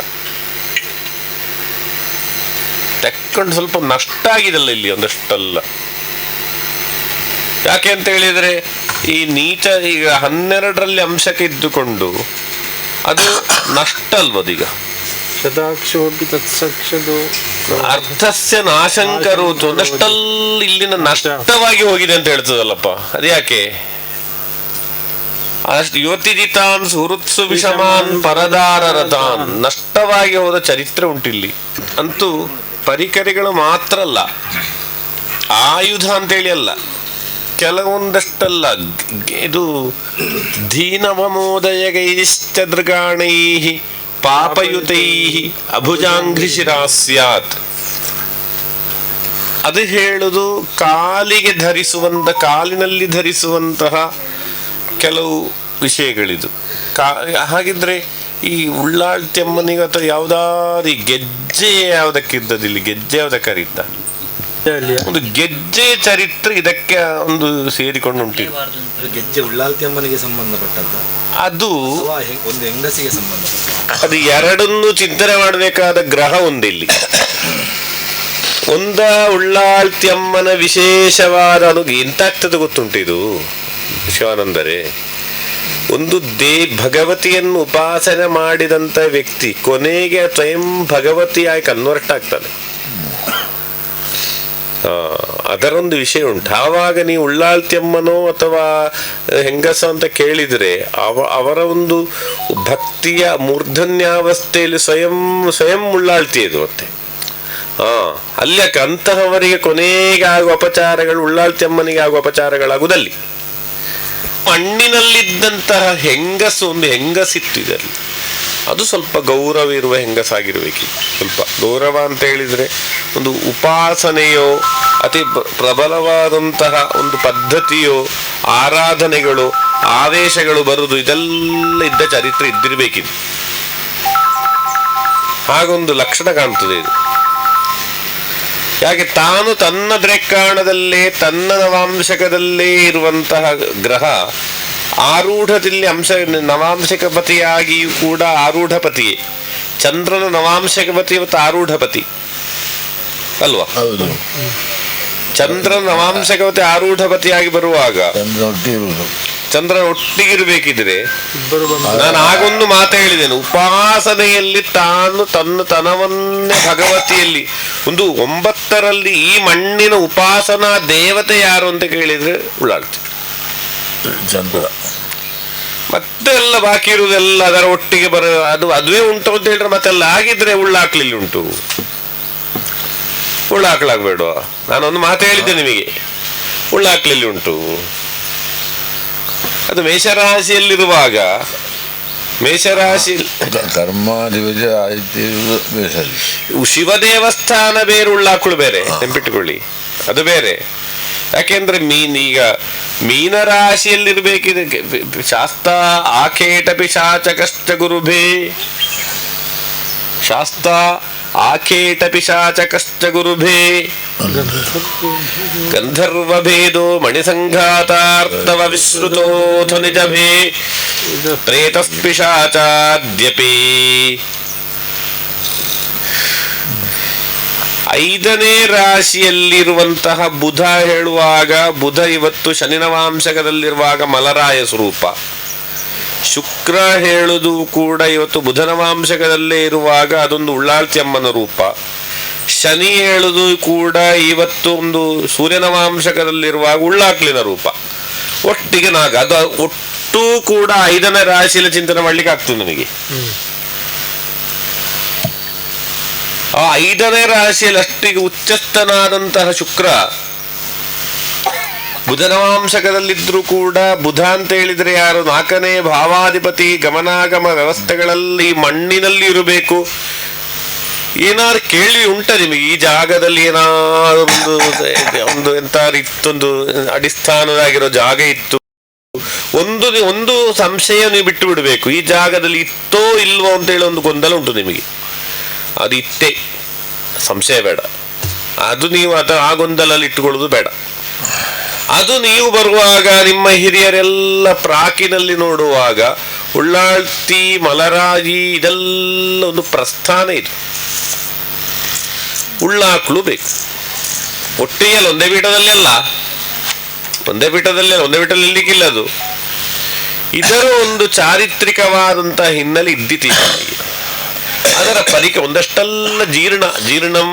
ತೆಕ್ಕೊಂಡು ಸ್ವಲ್ಪ ನಷ್ಟ ಆಗಿದಲ್ಲ ಇಲ್ಲಿ ಒಂದಷ್ಟಲ್ಲ. ಯಾಕೆ ಅಂತ ಹೇಳಿದ್ರೆ ಈ ನೀಚ ಈಗ 12ರಲ್ಲಿ ಅಂಶಕ್ಕೆ ಇದ್ದುಕೊಂಡು ಅದು ನಷ್ಟ ಅಲ್ವದೀಗ. ಶತಾಕ್ಷೋಪಿ ತತ್ಸಕ್ಷದು ಅರ್ಥಸ್ಯ ನಾಶಂಕರೋತು, ಒಂದಷ್ಟಲ್ಲಿ ಇಲ್ಲಿನ ನಷ್ಟವಾಗಿ ಹೋಗಿದೆ ಅಂತ ಹೇಳ್ತದಲ್ಲಪ್ಪ. ಅದ್ಯಾಕೆ? ಯೋತಿಜಿತಾನ್ ಸುಹೃತ್ಸು ವಿಷಮಾನ್ ಪರದಾರರತಾನ್, ನಷ್ಟವಾಗಿ ಹೋದ ಚರಿತ್ರೆ ಉಂಟಿಲ್ಲಿ. ಅಂತೂ ಪರಿಕರಗಳು ಮಾತ್ರ ಅಲ್ಲ, ಆಯುಧ ಅಂತೇಳಿ ಅಲ್ಲ, ಕೆಲವೊಂದಷ್ಟಲ್ಲ. ಇದು ಧೀನವಮೋದಯಗೈಶ್ಚ ದೃಗಾಣೈಃ ಪಾಪಯುತೈಃ ಅಭುಜಾಂಘ್ರಿಶಿರಾ ಸ್ಯಾತ್. ಅದು ಹೇಳುದು ಕಾಲಿಗೆ ಕಾಲಿನಲ್ಲಿ ಧರಿಸುವಂತಹ ಕೆಲವು ವಿಷಯಗಳಿದು. ಹಾಗಿದ್ರೆ ಈ ಉಳ್ಳಾಳ್ತಿಯಮ್ಮನಿಗೆ ಅಥವಾ ಯಾವ್ದಾದ್ರು ಈ ಗೆಜ್ಜೆ ಯಾವುದಕ್ಕಿದ್ದದ್ದು, ಇಲ್ಲಿ ಗೆಜ್ಜೆ ಯಾವುದಕ್ಕರಿದ್ದ ಒಂದು ಗೆಜ್ಜೆ ಚರಿತ್ರೆ ಇದಕ್ಕೆ ಒಂದು ಸೇರಿಕೊಂಡು ಉಂಟು. ಗೆಜ್ಜೆ ಉಳ್ಳಾಳ್ತಿಯಮ್ಮನಿಗೆ ಸಂಬಂಧಪಟ್ಟದ್ದು, ಅದು ಒಂದು ಹೆಂಗಸಿಗೆ ಸಂಬಂಧಪಟ್ಟ. ಅದು ಎರಡನ್ನು ಚಿಂತನೆ ಮಾಡಬೇಕಾದ ಗ್ರಹ ಒಂದಿಲ್ಲಿ. ಒಂದ ಉಳ್ಳಾಳ್ತಿಯಮ್ಮನ ವಿಶೇಷವಾದ ಅನುಗೆ ಎಂತಾಗ್ತದೆ ಗೊತ್ತುಂಟು ಇದು ಶಿವಾನಂದರೆ. ಒಂದು ಭಗವತಿಯನ್ನು ಉಪಾಸನೆ ಮಾಡಿದಂತ ವ್ಯಕ್ತಿ ಕೊನೆಗೆ ಸ್ವಯಂ ಭಗವತಿಯಾಗಿ ಕನ್ವರ್ಟ್ ಆಗ್ತಾನೆ. ಅದರೊಂದು ವಿಷಯ ಉಂಟು. ಆವಾಗ ನೀವು ಉಳ್ಳಾಳ್ತಿಯಮ್ಮನೋ ಅಥವಾ ಹೆಂಗಸ ಅಂತ ಕೇಳಿದರೆ ಅವರ ಒಂದು ಭಕ್ತಿಯ ಮೂರ್ಧನ್ಯಾವಸ್ಥೆಯಲ್ಲಿ ಸ್ವಯಂ ಉಳ್ಳಾಳ್ತಿ ಇದು. ಮತ್ತೆ ಅಲ್ಲಿ ಅಂತಹವರಿಗೆ ಕೊನೆಗೆ ಆಗುವ ಅಪಚಾರಗಳು ಉಳ್ಳಾಳ್ತಿಯಮ್ಮನಿಗೆ ಆಗುವ ಅಪಚಾರಗಳಾಗುವುದಲ್ಲಿ. ಮಣ್ಣಿನಲ್ಲಿದ್ದಂತಹ ಒಂದು ಹೆಂಗಸಿತ್ತು ಇದರಲ್ಲಿ. ಅದು ಸ್ವಲ್ಪ ಗೌರವ ಇರುವ ಹೆಂಗಸಾಗಿರ್ಬೇಕಿತ್ತು. ಸ್ವಲ್ಪ ಗೌರವ ಅಂತ ಹೇಳಿದ್ರೆ ಒಂದು ಉಪಾಸನೆಯೋ ಅತಿ ಪ್ರಬಲವಾದಂತಹ ಒಂದು ಪದ್ಧತಿಯೋ ಆರಾಧನೆಗಳು ಆವೇಶಗಳು ಬರುವುದು ಇದೆಲ್ಲ ಇದ್ದ ಚರಿತ್ರೆ ಇದ್ದಿರ್ಬೇಕಿತ್ತು. ಹಾಗೊಂದು ಲಕ್ಷಣ ಕಾಣ್ತದೆ ಇದು. ಯಾಕೆ ತಾನು ತನ್ನ ದ್ರೇಕಾಣದಲ್ಲೇ ತನ್ನ ನವಾಂಶಕದಲ್ಲೇ ಇರುವಂತಹ ಗ್ರಹ ಆರೂಢದಲ್ಲಿ ನವಾಂಶಕ ಪತಿಯಾಗಿಯೂ ಕೂಡ ಆರೂಢಪತಿಯೇ. ಚಂದ್ರನ ನವಾಂಶಕ ಪತಿ ಮತ್ತು ಆರೂಢಪತಿ ಅಲ್ವಾ? ಚಂದ್ರನ ನವಾಂಶಕವತಿ ಆರೂಢಪತಿಯಾಗಿ ಬರುವಾಗ ಚಂದ್ರ ಒಟ್ಟಿಗಿರ್ಬೇಕಿದ್ರೆ ಇಬ್ಬರು ಬಂದು ನಾನು ಆಗೊಂದು ಮಾತು ಹೇಳಿದ್ದೇನೆ, ಉಪಾಸನೆಯಲ್ಲಿ ತಾನು ತನ್ನವನ್ನೇ ಭಗವತಿಯಲ್ಲಿ ಒಂದು 9ರಲ್ಲಿ ಈ ಮಣ್ಣಿನ ಉಪಾಸನಾ ದೇವತೆ ಯಾರು ಅಂತ ಕೇಳಿದ್ರೆ ಉಳ್ಳಾಳ್ತಿ ಚಂದ್ರ. ಮತ್ತೆಲ್ಲ ಬಾಕಿ ಇರುವುದೆಲ್ಲ ಅದರ ಒಟ್ಟಿಗೆ ಅದುವೇ ಉಂಟು ಅಂತ ಹೇಳಿದ್ರೆ ಮತ್ತೆಲ್ಲ ಆಗಿದ್ರೆ ಉಳ್ಳಾಕ್ಲಿಲ್ಲಿ ಉಂಟು. ಉಳ್ಳಾಕ್ಲಾಗ್ಬೇಡ, ನಾನೊಂದು ಮಾತು ಹೇಳಿದ್ದೆ ನಿಮಗೆ, ಉಳ್ಳಾಕ್ಲಿಲ್ಲಿ ಉಂಟು. ಅದು ಮೇಷರಾಶಿಯಲ್ಲಿರುವಾಗ ಮೇಷರಾಶಿ ಕರ್ಮಾಧಿಪತಿ ಆಯ್ತು. ಶಿವ ದೇವಸ್ಥಾನ ಬೇರೆ, ಉಳ್ಳಾಕುಳು ಬೇರೆ, ನೆನ್ಪಿಟ್ಟುಕೊಳ್ಳಿ, ಅದು ಬೇರೆ. ಯಾಕೆಂದ್ರೆ ಈಗ ಮೀನರಾಶಿಯಲ್ಲಿರ್ಬೇಕಿದೆ ಶಾಸ್ತ ಆಖೇಟ ಪಿಶಾಚಕಶ್ಚ ಗುರುಭೇ, ಶಾಸ್ತ ಆಖೇಟ ಪಿಶಾಚಕಶ್ಚ ಗುರುಭೇ ಗಂಧರ್ವ ಭೇದೋ ಮಣಿಸಂಘಾತಾರ್ತವ ವಿಶ್ರುತೋಥ ನಿಜಭೇ ಪ್ರೇತಸ್ಪಿಶಾಚಾದ್ಯಪಿ. 5ನೇ ರಾಶಿಯಲ್ಲಿರುವಂತಹ ಬುಧ ಹೇಳುವಾಗ, ಬುಧ ಇವತ್ತು ಶನಿನವಾಂಶಕದಲ್ಲಿರುವಾಗ ಮಲರಾಯ ಸ್ವರೂಪ. ಶುಕ್ರ ಹೇಳುದು ಕೂಡ ಇವತ್ತು ಬುಧನವಾಂಶಕದಲ್ಲೇ ಇರುವಾಗ ಅದೊಂದು ಉಳ್ಳಾಳ್ತಿ ಅಮ್ಮನ ರೂಪ. ಶನಿ ಹೇಳುದು ಕೂಡ ಇವತ್ತು ಒಂದು ಸೂರ್ಯನವಾಂಶಕದಲ್ಲಿರುವಾಗ ಉಳ್ಳಾಕ್ಲಿನ ರೂಪ. ಒಟ್ಟಿಗೆ ನಾಗ ಅದು ಒಟ್ಟು ಕೂಡ 5ನೇ ರಾಶಿಯಲ್ಲಿ ಚಿಂತನೆ ಮಾಡ್ಲಿಕ್ಕೆ ಆಗ್ತದೆ ನಮಗೆ. ಆ 5ನೇ ರಾಶಿಯಲ್ಲಿ ಅಷ್ಟಿಗೆ ಉಚ್ಚಸ್ಥನಾದಂತಹ ಶುಕ್ರ ಬುಧನವಾಂಶಕದಲ್ಲಿದ್ರೂ ಕೂಡ, ಬುಧ ಅಂತ ಹೇಳಿದ್ರೆ ಯಾರು, 4ನೇ ಭಾವಾಧಿಪತಿ, ಗಮನಾಗಮ ವ್ಯವಸ್ಥೆಗಳಲ್ಲಿ ಮಣ್ಣಿನಲ್ಲಿ ಇರಬೇಕು. ಏನಾದ್ರು ಕೇಳಿ ಉಂಟ ನಿಮಗೆ ಈ ಜಾಗದಲ್ಲಿ ಏನಾದ್ರು ಒಂದು ಎಂತಾರು ಇತ್ತೊಂದು ಅಡಿಸ್ಥಾನದಾಗಿರೋ ಜಾಗ ಇತ್ತು, ಒಂದು ಸಂಶಯ ನೀವು ಬಿಟ್ಟು ಬಿಡಬೇಕು, ಈ ಜಾಗದಲ್ಲಿ ಇತ್ತೋ ಇಲ್ವೋ ಅಂತ ಹೇಳಿ ಒಂದು ಗೊಂದಲ ಉಂಟು ನಿಮಗೆ. ಅದು ಇತ್ತೇ, ಸಂಶಯ ಬೇಡ. ಅದು ನೀವು ಆ ಗೊಂದಲಲ್ಲಿ ಇಟ್ಟುಕೊಳ್ಳೋದು ಬೇಡ. ಅದು ನೀವು ಬರುವಾಗ ನಿಮ್ಮ ಹಿರಿಯರೆಲ್ಲ ಪ್ರಾಕಿನಲ್ಲಿ ನೋಡುವಾಗ ಉಳ್ಳಾಳ್ತಿ ಮಲರಾಯಿ ಇದೆಲ್ಲ ಒಂದು ಪ್ರಸ್ಥಾನ. ಇದು ಉಳ್ಳಾಕ್ಲು ಬೇಕು. ಒಟ್ಟಿಗೆಲ್ಲ ಒಂದೇ ಪೀಠದಲ್ಲೆಲ್ಲ ಒಂದೇ ಪೀಠದಲ್ಲಿ ಇರ್ಲಿಕ್ಕಿಲ್ಲ. ಅದು ಇದರ ಒಂದು ಚಾರಿತ್ರಿಕವಾದಂತಹ ಹಿನ್ನೆಲೆ ಇದ್ದಿತ್ತು. ಅದರ ಒಂದಷ್ಟೆಲ್ಲ ಜೀರ್ಣಂ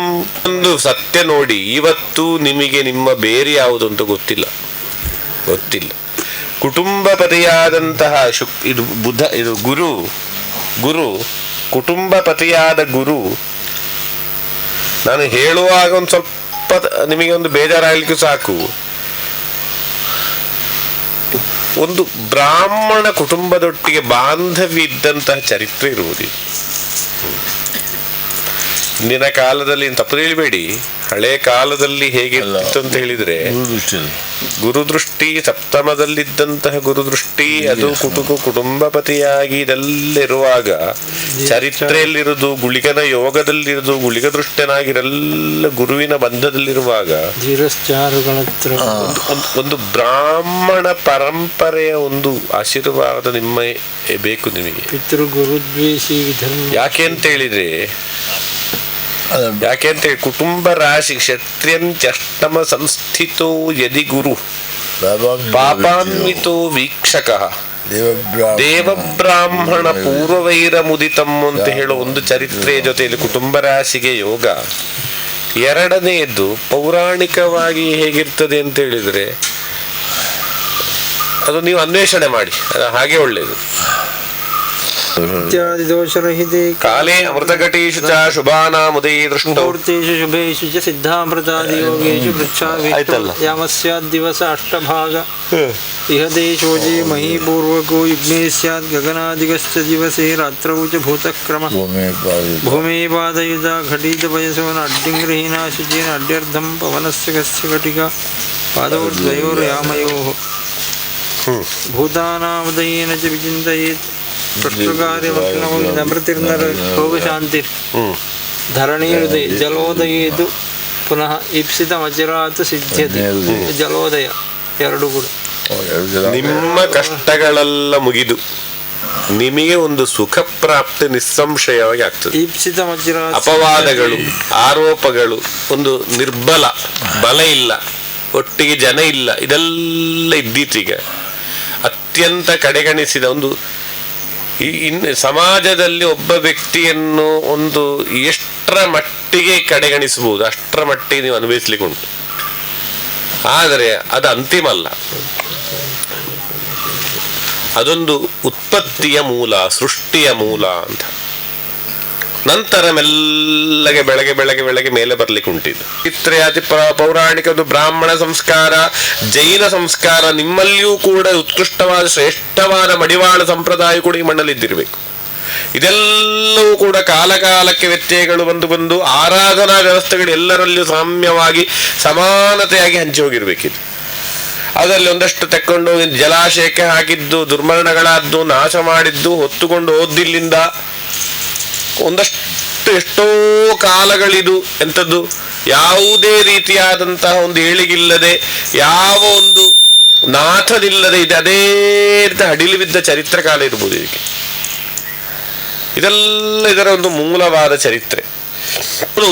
ಒಂದು ಸತ್ಯ ನೋಡಿ. ಇವತ್ತು ನಿಮಗೆ ನಿಮ್ಮ ಬೇರೆ ಯಾವುದು ಅಂತ ಗೊತ್ತಿಲ್ಲ. ಕುಟುಂಬಪತಿಯಾದಂತಹ ಇದು ಬುಧ, ಇದು ಗುರು ಕುಟುಂಬಪತಿಯಾದ ಗುರು. ನಾನು ಹೇಳುವಾಗ ಒಂದು ಸ್ವಲ್ಪ ನಿಮಗೆ ಒಂದು ಬೇಜಾರಾಗ್ಲಿಕ್ಕೂ ಸಾಕು. ಒಂದು ಬ್ರಾಹ್ಮಣ ಕುಟುಂಬದೊಟ್ಟಿಗೆ ಬಾಂಧವ್ಯ ಇದ್ದಂತಹ ಚರಿತ್ರೆ ಇರುವುದು. ಇಂದಿನ ಕಾಲದಲ್ಲಿ ತಪ್ಪು ತಿಳಿಬೇಡಿ, ಹಳೆ ಕಾಲದಲ್ಲಿ ಹೇಗಿತ್ತು ಅಂತ ಹೇಳಿದ್ರೆ, ಗುರುದೃಷ್ಟಿ ಸಪ್ತಮದಲ್ಲಿದ್ದಂತಹ ಗುರುದೃಷ್ಟಿ ಅದು ಕುಟುಂಬಪತಿಯಾಗಿ ಇದೆಲ್ಲಿರುವಾಗ, ಚರಿತ್ರೆಯಲ್ಲಿರುವುದು, ಗುಳಿಗನ ಯೋಗದಲ್ಲಿರುವುದು, ಗುಳಿಗ ದೃಷ್ಟನಾಗಿರೆಲ್ಲ ಗುರುವಿನ ಬಂಧದಲ್ಲಿರುವಾಗ ಒಂದು ಬ್ರಾಹ್ಮಣ ಪರಂಪರೆಯ ಒಂದು ಆಶೀರ್ವಾದ ನಿಮ್ಮ ಬೇಕು ನಿಮಗೆ. ಯಾಕೆ ಅಂತ ಹೇಳಿದ್ರೆ ಕುಟುಂಬ ರಾಶಿ ಕ್ಷತ್ರಿಯಂತ್ಯಷ್ಟಮ ಸಂಸ್ಥಿತೋ ಯದಿ ಗುರು ಪಾಪಾನ್ವಿತೋ ವೀಕ್ಷಕ ದೇವಬ್ರಾಹ್ಮಣ ಪೂರ್ವವೈರ ಮುದಿತಂ ಅಂತ ಹೇಳೋ ಒಂದು ಚರಿತ್ರೆಯ ಜೊತೆಯಲ್ಲಿ ಕುಟುಂಬ ರಾಶಿಗೆ ಯೋಗ. ಎರಡನೆಯದ್ದು ಪೌರಾಣಿಕವಾಗಿ ಹೇಗಿರ್ತದೆ ಅಂತ ಹೇಳಿದ್ರೆ ಅದು ನೀವು ಅನ್ವೇಷಣೆ ಮಾಡಿ, ಅದು ಹಾಗೆ ಒಳ್ಳೆಯದು. ಇತ್ಯಾದಿ ದೋಷರಹಿತೆ ಕಾಲೇ ಅಮೃತಘಟೀಷು ಚ ಶುಭಾನಾಮುದೈ ದೃಷ್ಟೌರ್ತೇಷು ಶುಭೇಷು ಚ ಸಿದ್ಧಾಮೃತಾದಿ ಯೋಗೇಷು ಪೃಚ್ಛಾವೇತ್ತೋ ಯಾಮಸ್ಯಾದ್ದಿವಸ ಅಷ್ಟಭಾಗ ಇಹ ದೇಶೋಜಿ ಮಹೀಪೂರ್ವಕೋ ಯುಗ್ನೇ ಸ್ಯಾತ್ ಗಗನಾದಿಗಶ್ಚ ದಿವಸೇ ರಾತ್ರೌ ಚ ಭೂತಕ್ರಮ ಭೂಮೇ ಪಾದಯುತ ಘಟೀತ ವಯಸೋನ ಅಡ್ಡಿಂಗ್ರಹೀನ ಶುಚೇನ ಅಡ್ಯರ್ಧಂ ಪವನಸ್ಯ ಕಸ್ಯ ಘಟಿಕಾ ಪಾದೋರ್ದ್ವಯೋರ್ಯಾಮಯೋಃ ಭೂತಾನಾಮುದಯೇನ ಚ ವಿಚಿಂತಯೇತ್ ಪ್ರಕೃತಿರ್ನರ ಭೋಗಶಾಂತಿರ್ ಧರಣೀರುದಯ ಜಲೋದಯೇದು ಪುನಃ ಇಪ್ಸಿತಮಚಿರಾತ್ ಸಿದ್ಧ್ಯತೆ. ಜಲೋದಯ ಎರಡು ಕೂಡ. ನಿಮ್ಮ ಕಷ್ಟಗಳೆಲ್ಲ ಮುಗಿದು ನಿಮಗೆ ಒಂದು ಸುಖ ಪ್ರಾಪ್ತಿ ನಿಸ್ಸಂಶಯವಾಗಿ ಆಗ್ತದೆ. ಅಪವಾದಗಳು, ಆರೋಪಗಳು, ಒಂದು ನಿರ್ಬಲ ಬಲ ಇಲ್ಲ, ಒಟ್ಟಿಗೆ ಜನ ಇಲ್ಲ, ಇದೆಲ್ಲ ಇದ್ದೀತೀಗ ಅತ್ಯಂತ ಕಡೆಗಣಿಸಿದ ಒಂದು ಸಮಾಜದಲ್ಲಿ ಒಬ್ಬ ವ್ಯಕ್ತಿಯನ್ನು ಒಂದು ಎಷ್ಟರ ಮಟ್ಟಿಗೆ ಕಡೆಗಣಿಸಬಹುದು ಅಷ್ಟರ ಮಟ್ಟಿಗೆ ನೀವು ಅನುಭವಿಸ್ಲಿಕ್ಕೆ ಉಂಟು. ಆದರೆ ಅದು ಅಂತಿಮ ಅಲ್ಲ, ಅದೊಂದು ಉತ್ಪತ್ತಿಯ ಮೂಲ, ಸೃಷ್ಟಿಯ ಮೂಲ ಅಂತ. ನಂತರ ಮೆಲ್ಲಗೆ ಬೆಳಗ್ಗೆ ಬೆಳಗ್ಗೆ ಬೆಳಗ್ಗೆ ಮೇಲೆ ಬರ್ಲಿಕ್ಕೆ ಉಂಟಿದ್ದು ಚಿತ್ರಯಾತಿ ಪೌರಾಣಿಕ ಒಂದು ಬ್ರಾಹ್ಮಣ ಸಂಸ್ಕಾರ, ಜೈನ ಸಂಸ್ಕಾರ, ನಿಮ್ಮಲ್ಲಿಯೂ ಕೂಡ ಉತ್ಕೃಷ್ಟವಾದ ಶ್ರೇಷ್ಠವಾದ ಮಡಿವಾಳ ಸಂಪ್ರದಾಯ ಕೂಡ ಈ ಮಣ್ಣಲ್ಲಿದ್ದಿರಬೇಕು. ಇದೆಲ್ಲವೂ ಕೂಡ ಕಾಲ ಕಾಲಕ್ಕೆ ವ್ಯತ್ಯಯಗಳು ಬಂದು ಆರಾಧನಾ ವ್ಯವಸ್ಥೆಗಳು ಎಲ್ಲರಲ್ಲಿಯೂ ಸಾಮ್ಯವಾಗಿ ಸಮಾನತೆಯಾಗಿ ಹಂಚಿ ಹೋಗಿರ್ಬೇಕಿದೆ. ಅದರಲ್ಲಿ ಒಂದಷ್ಟು ತೆಕ್ಕೊಂಡು ಜಲಾಶಯಕ್ಕೆ ಹಾಕಿದ್ದು, ದುರ್ಮರಣಗಳಾದ್ದು, ನಾಶ ಮಾಡಿದ್ದು, ಹೊತ್ತುಕೊಂಡು ಹೋದಿಲ್ಲಿಂದ ಒಂದಷ್ಟು ಎಷ್ಟೋ ಕಾಲಗಳಿದು ಎಂಥದ್ದು ಯಾವುದೇ ರೀತಿಯಾದಂತಹ ಒಂದು ಏಳಿಗಿಲ್ಲದೆ, ಯಾವ ಒಂದು ನಾಥನಿಲ್ಲದೆ ಇದೆ, ಅದೇ ರೀತಿ ಹಡಿಲು ಬಿದ್ದ ಚರಿತ್ರೆ ಕಾಲ ಇರ್ಬೋದು ಇದಕ್ಕೆ. ಇದೆಲ್ಲ ಇದರ ಒಂದು ಮೂಲವಾದ ಚರಿತ್ರೆ.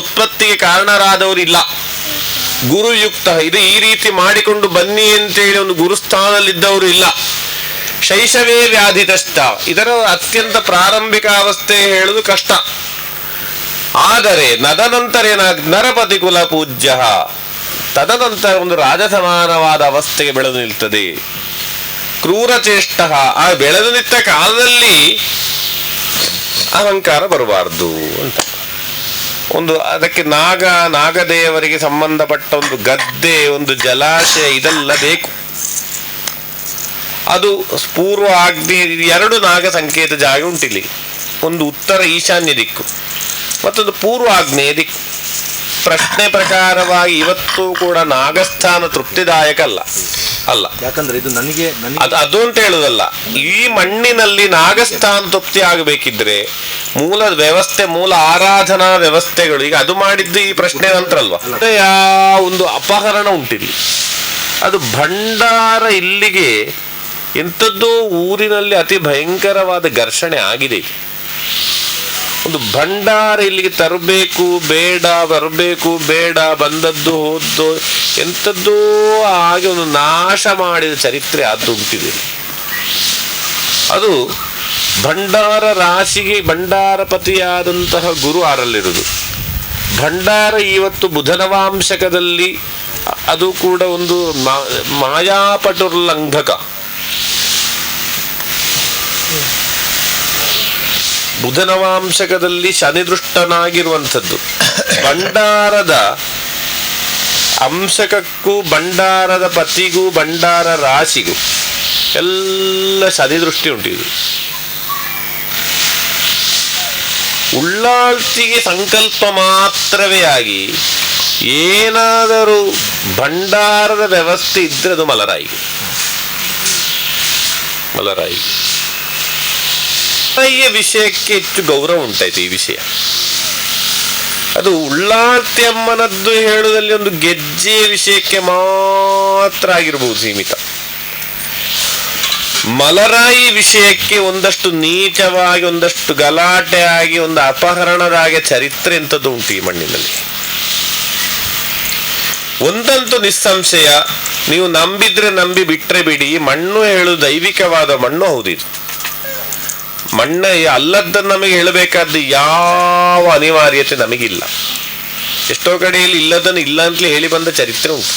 ಉತ್ಪತ್ತಿಗೆ ಕಾರಣರಾದವರು ಇಲ್ಲ, ಗುರುಯುಕ್ತ ಇದು ಈ ರೀತಿ ಮಾಡಿಕೊಂಡು ಬನ್ನಿ ಅಂತೇಳಿ ಒಂದು ಗುರುಸ್ಥಾನದಲ್ಲಿದ್ದವರು ಇಲ್ಲ. ಶೈಶವೇ ವ್ಯಾಧಿತಶ್ಚ, ಇದರ ಅತ್ಯಂತ ಪ್ರಾರಂಭಿಕ ಅವಸ್ಥೆ ಹೇಳುವುದು ಕಷ್ಟ. ಆದರೆ ತದನಂತರ ನರಪತಿ ಕುಲ ಪೂಜ್ಯ, ತದನಂತರ ಒಂದು ರಾಜಸಮಾನವಾದ ಅವಸ್ಥೆಗೆ ಬೆಳೆದು ನಿಲ್ತದೆ. ಕ್ರೂರಚೇಷ್ಟ, ಆ ಬೆಳೆದು ನಿಂತ ಕಾಲದಲ್ಲಿ ಅಹಂಕಾರ ಬರಬಾರ್ದು ಅಂತ ಒಂದು ಅದಕ್ಕೆ ನಾಗದೇವರಿಗೆ ಸಂಬಂಧಪಟ್ಟ ಒಂದು ಗದ್ದೆ, ಒಂದು ಜಲಾಶಯ ಇದೆಲ್ಲ ಬೇಕು. ಅದು ಪೂರ್ವ ಆಗ್ನೇಯ ಎರಡು ನಾಗ ಸಂಕೇತ ಜಾಗ ಉಂಟಿಲ್ಲಿ. ಒಂದು ಉತ್ತರ ಈಶಾನ್ಯ ದಿಕ್ಕು, ಮತ್ತೊಂದು ಪೂರ್ವ ಆಗ್ನೇಯ ದಿಕ್ಕು. ಪ್ರಶ್ನೆ ಪ್ರಕಾರವಾಗಿ ಇವತ್ತು ಕೂಡ ನಾಗಸ್ಥಾನ ತೃಪ್ತಿದಾಯಕ ಅಲ್ಲ. ಯಾಕಂದ್ರೆ ಇದು ನನಗೆ ಅದು ಅಂತ ಹೇಳುದಲ್ಲ. ಈ ಮಣ್ಣಿನಲ್ಲಿ ನಾಗಸ್ಥಾನ ತೃಪ್ತಿ ಆಗಬೇಕಿದ್ರೆ ಮೂಲ ವ್ಯವಸ್ಥೆ, ಮೂಲ ಆರಾಧನಾ ವ್ಯವಸ್ಥೆಗಳು, ಈಗ ಅದು ಮಾಡಿದ್ದು ಈ ಪ್ರಶ್ನೆ ನಂತರ ಅಲ್ವಾ. ಒಂದು ಅಪಹರಣ ಉಂಟಿಲ್ಲಿ. ಅದು ಭಂಡಾರ ಇಲ್ಲಿಗೆ ಎಂಥದ್ದೋ ಊರಿನಲ್ಲಿ ಅತಿ ಭಯಂಕರವಾದ ಘರ್ಷಣೆ ಆಗಿದೆ. ಒಂದು ಭಂಡಾರ ಇಲ್ಲಿಗೆ ತರಬೇಕು ಬೇಡ, ಬರಬೇಕು ಬೇಡ, ಬಂದದ್ದು ಹೋದ್ದು ಎಂಥದ್ದೋ ಹಾಗೆ ಒಂದು ನಾಶ ಮಾಡಿದ ಚರಿತ್ರೆ ಅದು ಉಂಟಿದೆ. ಅದು ಭಂಡಾರ ರಾಶಿಗೆ ಭಂಡಾರಪತಿಯಾದಂತಹ ಗುರು ಆರಲ್ಲಿರುವುದು. ಭಂಡಾರ ಇವತ್ತು ಬುಧನವಾಂಶಕದಲ್ಲಿ ಅದು ಕೂಡ ಒಂದು ಮಾಯಾಪಟುರ್ಲಂಘಕ. ಬುಧನವಾಂಶಕದಲ್ಲಿ ಶನಿದೃಷ್ಟನಾಗಿರುವಂಥದ್ದು. ಭಂಡಾರದ ಅಂಶಕಕ್ಕೂ ಭಂಡಾರದ ಪತಿಗೂ ಭಂಡಾರ ರಾಶಿಗೂ ಎಲ್ಲ ಶನಿದೃಷ್ಟಿ ಉಂಟಿದು. ಉಳ್ಳಾಳ್ತಿಗೆ ಸಂಕಲ್ಪ ಮಾತ್ರವೇ ಆಗಿ ಏನಾದರೂ ಭಂಡಾರದ ವ್ಯವಸ್ಥೆ ಇದ್ರೆ ಅದು ಮಲರಾಯಿ. ವಿಷಯಕ್ಕೆ ಹೆಚ್ಚು ಗೌರವ ಉಂಟಾಯ್ತು ಈ ವಿಷಯ. ಅದು ಉಳ್ಳಾಳ್ತಿ ಅಮ್ಮನದ್ದು ಹೇಳುವುದಲ್ಲಿ ಒಂದು ಗೆಜ್ಜೆ ವಿಷಯಕ್ಕೆ ಮಾತ್ರ ಆಗಿರಬಹುದು ಸೀಮಿತ. ಮಲರಾಯಿ ವಿಷಯಕ್ಕೆ ಒಂದಷ್ಟು ನೀಚವಾಗಿ, ಒಂದಷ್ಟು ಗಲಾಟೆ ಆಗಿ, ಒಂದು ಅಪಹರಣದಾಗೆ ಚರಿತ್ರೆ ಎಂಥದ್ದು ಉಂಟು ಈ ಮಣ್ಣಿನಲ್ಲಿ. ಒಂದಂತೂ ನಿಸ್ಸಂಶಯ, ನೀವು ನಂಬಿದ್ರೆ ನಂಬಿ, ಬಿಟ್ರೆ ಬಿಡಿ, ಮಣ್ಣು ಹೇಳುವುದು ದೈವಿಕವಾದ ಮಣ್ಣು ಹೌದಿದು. ಮಣ್ಣ ಅಲ್ಲದ್ದನ್ನು ನಮಗೆ ಹೇಳಬೇಕಾದ್ದು ಯಾವ ಅನಿವಾರ್ಯತೆ ನಮಗಿಲ್ಲ. ಎಷ್ಟೋ ಕಡೆಯಲ್ಲಿ ಇಲ್ಲದನ್ನು ಇಲ್ಲ ಅಂತಲೇ ಹೇಳಿ ಬಂದ ಚರಿತ್ರೆ ಉಂಟು.